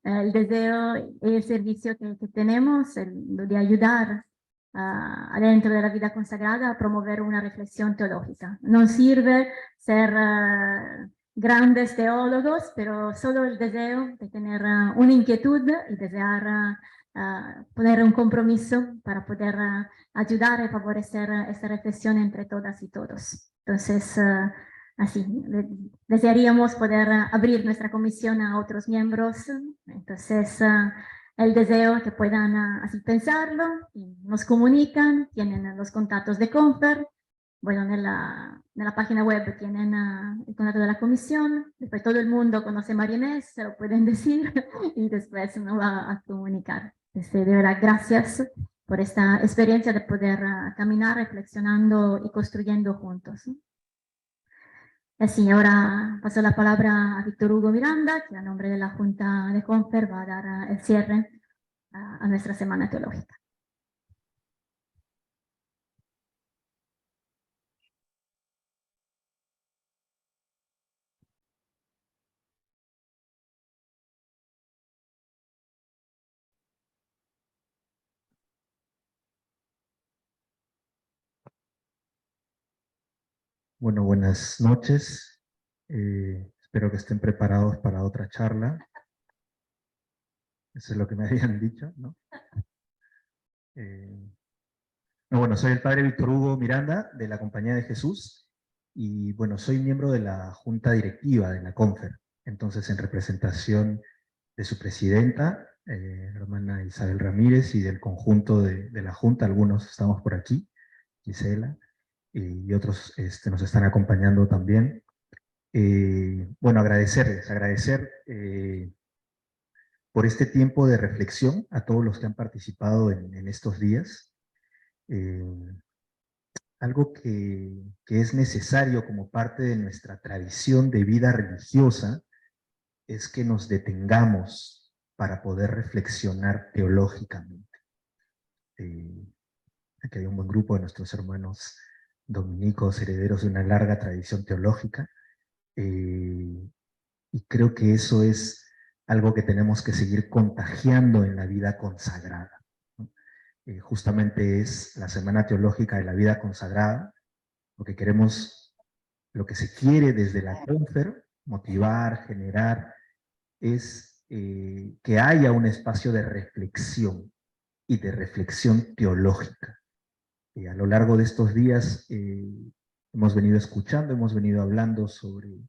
[SPEAKER 6] El deseo y el servicio que tenemos, de ayudar adentro de la vida consagrada a promover una reflexión teológica. No sirve ser grandes teólogos, pero solo el deseo de tener una inquietud y desear poner un compromiso para poder ayudar y favorecer esta reflexión entre todas y todos. Entonces, así, desearíamos poder abrir nuestra comisión a otros miembros. Entonces, el deseo que puedan así pensarlo, y nos comunican, tienen los contactos de Confer, bueno, en la página web tienen el contacto de la comisión, después todo el mundo conoce a María Inés, se lo pueden decir, y después nos va a comunicar. De verdad, gracias por esta experiencia de poder caminar reflexionando y construyendo juntos. Así, ahora paso la palabra a Víctor Hugo Miranda, que a nombre de la Junta de Confer va a dar el cierre a nuestra Semana Teológica.
[SPEAKER 10] Bueno, buenas noches. Espero que estén preparados para otra charla. Eso es lo que me habían dicho, ¿no? Bueno, soy el padre Víctor Hugo Miranda, de la Compañía de Jesús, y bueno, soy miembro de la junta directiva de la Confer. Entonces, en representación de su presidenta, hermana Isabel Ramírez, y del conjunto de la junta, algunos estamos por aquí, Gisela, y otros nos están acompañando también. Bueno, agradecer por este tiempo de reflexión a todos los que han participado en estos días. Algo que es necesario como parte de nuestra tradición de vida religiosa es que nos detengamos para poder reflexionar teológicamente. Aquí hay un buen grupo de nuestros hermanos dominicos, herederos de una larga tradición teológica, y creo que eso es algo que tenemos que seguir contagiando en la vida consagrada, ¿no? Justamente es la Semana Teológica de la Vida Consagrada, lo que queremos, lo que se quiere desde la Confer, motivar, generar, es que haya un espacio de reflexión y de reflexión teológica. A lo largo de estos días hemos venido escuchando, hemos venido hablando sobre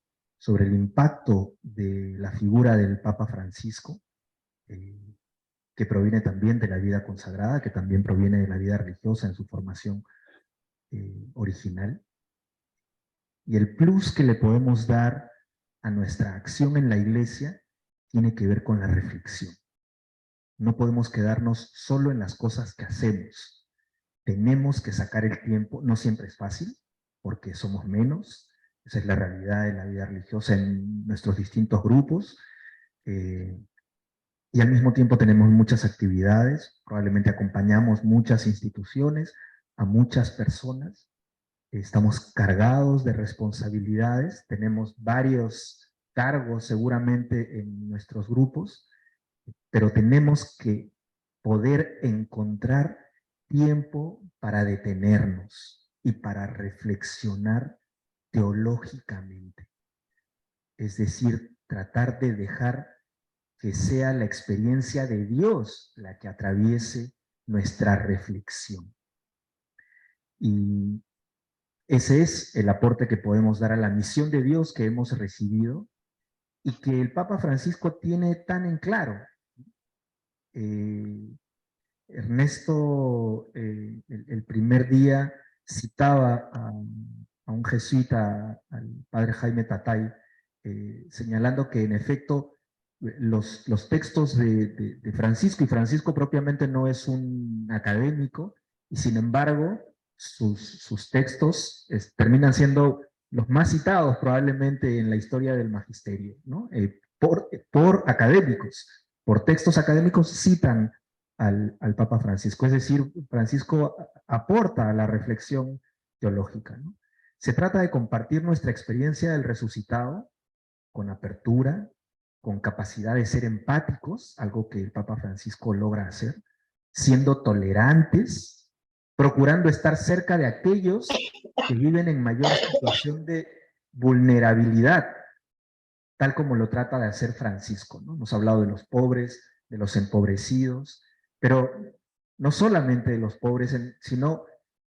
[SPEAKER 10] el impacto de la figura del Papa Francisco, que proviene también de la vida consagrada, que también proviene de la vida religiosa en su formación original. Y el plus que le podemos dar a nuestra acción en la iglesia tiene que ver con la reflexión. No podemos quedarnos solo en las cosas que hacemos. Tenemos que sacar el tiempo, no siempre es fácil, porque somos menos, esa es la realidad de la vida religiosa en nuestros distintos grupos, y al mismo tiempo tenemos muchas actividades, probablemente acompañamos muchas instituciones, a muchas personas, estamos cargados de responsabilidades, tenemos varios cargos seguramente en nuestros grupos, pero tenemos que poder encontrar tiempo para detenernos y para reflexionar teológicamente. Es decir, tratar de dejar que sea la experiencia de Dios la que atraviese nuestra reflexión. Y Ese es el aporte que podemos dar a la misión de Dios que hemos recibido y que el Papa Francisco tiene tan en claro. Ernesto, el primer día, citaba a un jesuita, al padre Jaime Tatay, señalando que en efecto los textos de Francisco, y Francisco propiamente no es un académico, y sin embargo sus textos terminan siendo los más citados probablemente en la historia del magisterio, ¿no? Por académicos, por textos académicos citan al Papa Francisco. Es decir, Francisco aporta a la reflexión teológica, ¿no? Se trata de compartir nuestra experiencia del resucitado con apertura, con capacidad de ser empáticos, algo que el Papa Francisco logra hacer, siendo tolerantes, procurando estar cerca de aquellos que viven en mayor situación de vulnerabilidad, tal como lo trata de hacer Francisco, ¿no? Nos ha hablado de los pobres, de los empobrecidos, pero no solamente de los pobres, sino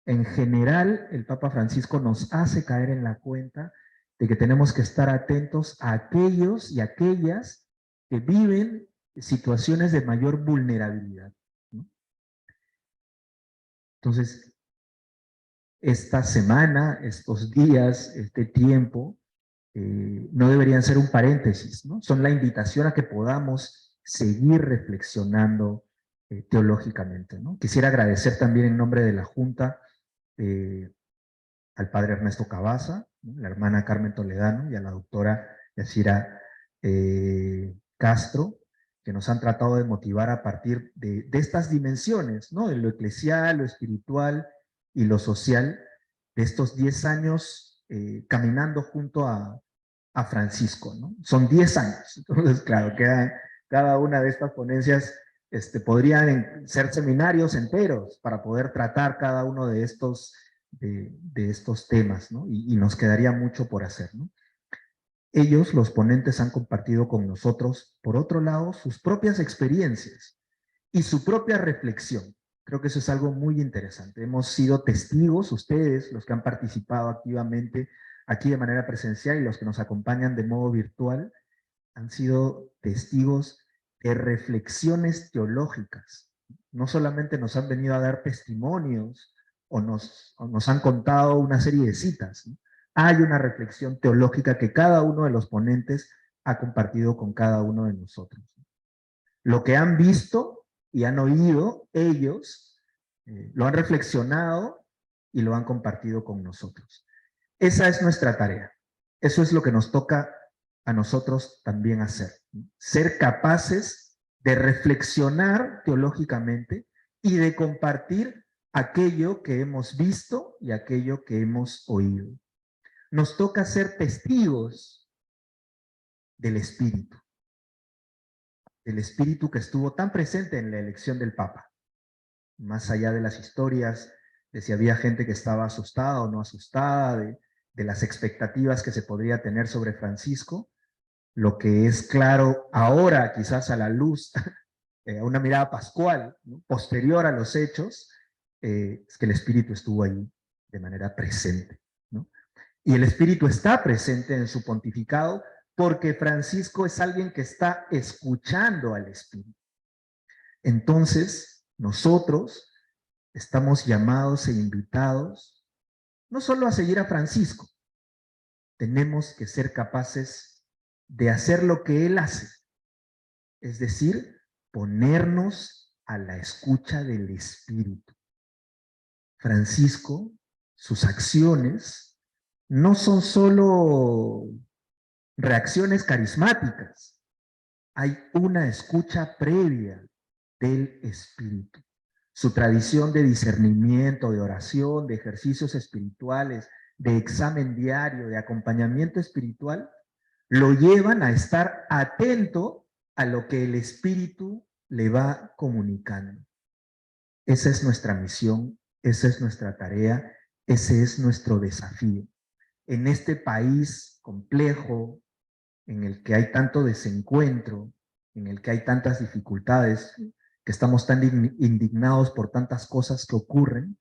[SPEAKER 10] en general el Papa Francisco nos hace caer en la cuenta de que tenemos que estar atentos a aquellos y aquellas que viven situaciones de mayor vulnerabilidad, ¿no? Entonces, esta semana, estos días, este tiempo, no deberían ser un paréntesis, ¿no? Son la invitación a que podamos seguir reflexionando teológicamente, ¿no? Quisiera agradecer también en nombre de la Junta al padre Ernesto Cabaza, ¿no? La hermana Carmen Toledano y a la doctora Yacira Castro, que nos han tratado de motivar a partir de estas dimensiones, ¿no? De lo eclesial, lo espiritual y lo social, de estos 10 años caminando junto a Francisco, ¿no? Son 10 años, entonces claro, cada una de estas ponencias podrían ser seminarios enteros para poder tratar cada uno de estos temas, ¿no? Y nos quedaría mucho por hacer, ¿no? Ellos, los ponentes, han compartido con nosotros, por otro lado, sus propias experiencias y su propia reflexión. Creo que eso es algo muy interesante. Hemos sido testigos, ustedes, los que han participado activamente aquí de manera presencial y los que nos acompañan de modo virtual, han sido testigos de reflexiones teológicas. No solamente nos han venido a dar testimonios o nos han contado una serie de citas, ¿no? Hay una reflexión teológica que cada uno de los ponentes ha compartido con cada uno de nosotros. Lo que han visto y han oído ellos, lo han reflexionado y lo han compartido con nosotros. Esa es nuestra tarea. Eso es lo que nos toca a nosotros también hacer, ¿no? Ser capaces de reflexionar teológicamente y de compartir aquello que hemos visto y aquello que hemos oído. Nos toca ser testigos del Espíritu que estuvo tan presente en la elección del Papa. Más allá de las historias, de si había gente que estaba asustada o no asustada, de las expectativas que se podría tener sobre Francisco, lo que es claro ahora, quizás a la luz, a una mirada pascual, ¿no? Posterior a los hechos, es que el Espíritu estuvo ahí de manera presente, ¿no? Y el Espíritu está presente en su pontificado porque Francisco es alguien que está escuchando al Espíritu. Entonces, nosotros estamos llamados e invitados no solo a seguir a Francisco, tenemos que ser capaces de hacer lo que él hace, es decir, ponernos a la escucha del Espíritu. Francisco, sus acciones, no son solo reacciones carismáticas, hay una escucha previa del Espíritu. Su tradición de discernimiento, de oración, de ejercicios espirituales, de examen diario, de acompañamiento espiritual, lo llevan a estar atento a lo que el Espíritu le va comunicando. Esa es nuestra misión, esa es nuestra tarea, ese es nuestro desafío. En este país complejo, en el que hay tanto desencuentro, en el que hay tantas dificultades, que estamos tan indignados por tantas cosas que ocurren,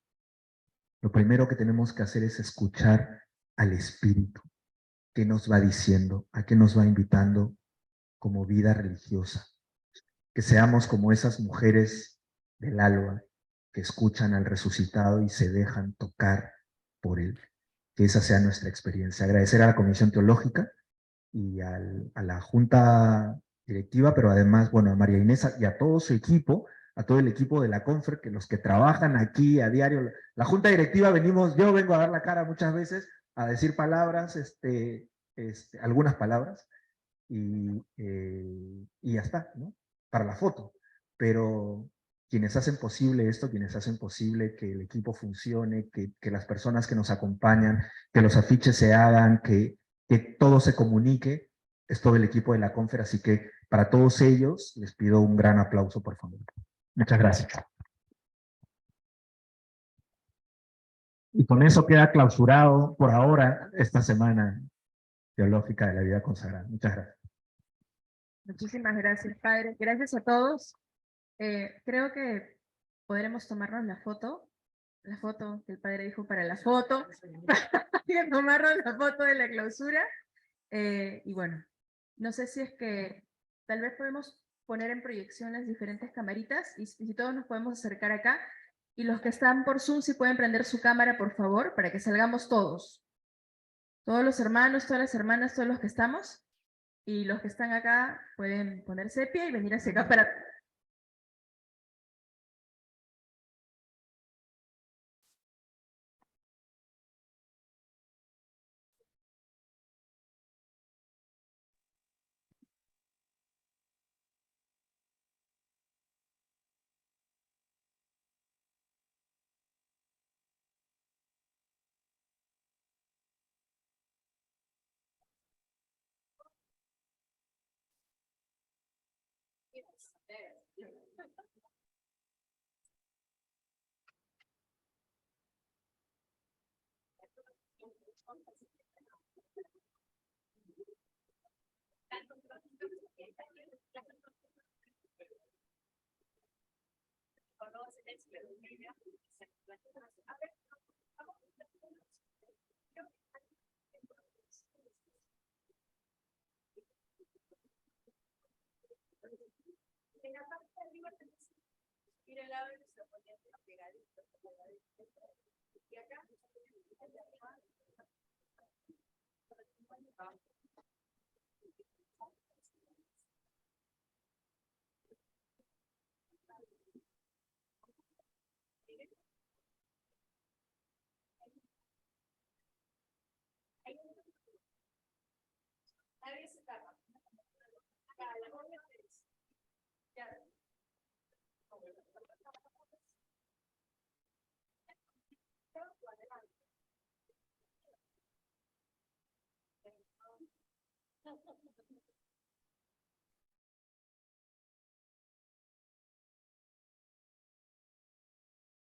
[SPEAKER 10] Lo primero que tenemos que hacer es escuchar al Espíritu. ¿Qué nos va diciendo? ¿A qué nos va invitando como vida religiosa? Que seamos como esas mujeres del alba que escuchan al resucitado y se dejan tocar por él. Que esa sea nuestra experiencia. Agradecer a la Comisión Teológica y a la Junta Directiva, pero además, bueno, a María Inés y a todo su equipo, a todo el equipo de la Confer, que los que trabajan aquí a diario. La Junta Directiva yo vengo a dar la cara muchas veces, a decir palabras, algunas palabras, y ya está, ¿no? Para la foto. Pero quienes hacen posible esto, quienes hacen posible que el equipo funcione, que las personas que nos acompañan, que los afiches se hagan, que todo se comunique, es todo el equipo de la Confer, así que para todos ellos les pido un gran aplauso, por favor. Muchas gracias. Y con eso queda clausurado por ahora esta semana teológica de la vida consagrada. Muchas gracias.
[SPEAKER 1] Muchísimas gracias, Padre. Gracias a todos. Creo que podremos tomarnos la foto que el Padre dijo para la foto, y tomarnos la foto de la clausura. Y bueno, no sé si es que tal vez podemos poner en proyección las diferentes camaritas y si todos nos podemos acercar acá. Y los que están por Zoom, si pueden prender su cámara, por favor, para que salgamos todos. Todos los hermanos, todas las hermanas, todos los que estamos. Y los que están acá pueden ponerse de pie y venir hacia acá para...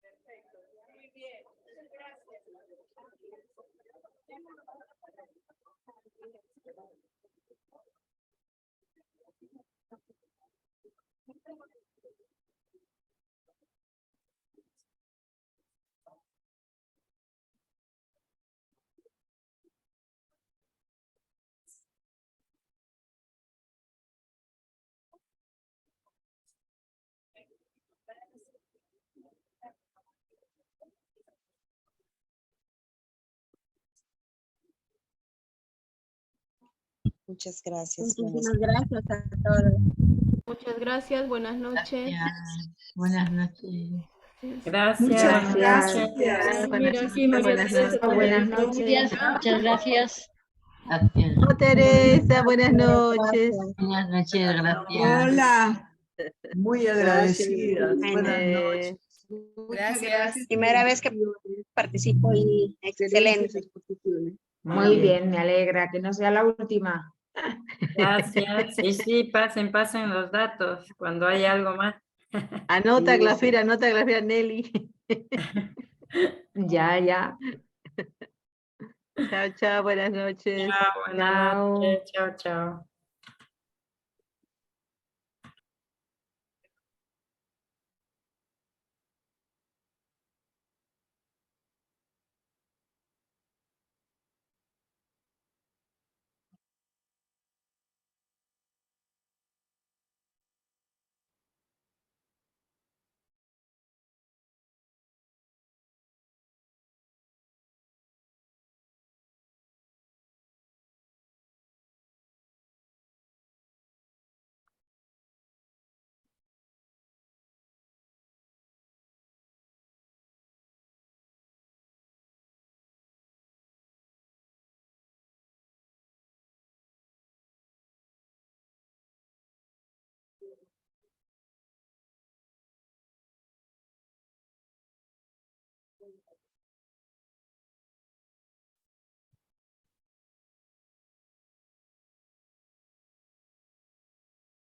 [SPEAKER 1] Perfecto, muy bien, muchas gracias.
[SPEAKER 11] Muchas gracias.
[SPEAKER 6] Muchísimas gracias a todos. Muchas gracias, buenas noches.
[SPEAKER 5] Buenas noches.
[SPEAKER 4] Gracias.
[SPEAKER 5] Muchas
[SPEAKER 4] gracias.
[SPEAKER 5] Mira, aquí María Teresa.
[SPEAKER 11] Buenas noches.
[SPEAKER 5] Muchas gracias.
[SPEAKER 11] Teresa, buenas noches.
[SPEAKER 5] Buenas noches, gracias.
[SPEAKER 12] Hola. Muy agradecida. Buenas noches.
[SPEAKER 11] Gracias. Primera vez que participo y excelente.
[SPEAKER 13] Muy bien, me alegra que no sea la última.
[SPEAKER 4] Gracias. Sí, pasen los datos cuando hay algo más.
[SPEAKER 11] Anota, Glafira, Nelly.
[SPEAKER 13] Ya.
[SPEAKER 11] Chao, buenas noches.
[SPEAKER 4] Chao, buenas noches. Chao.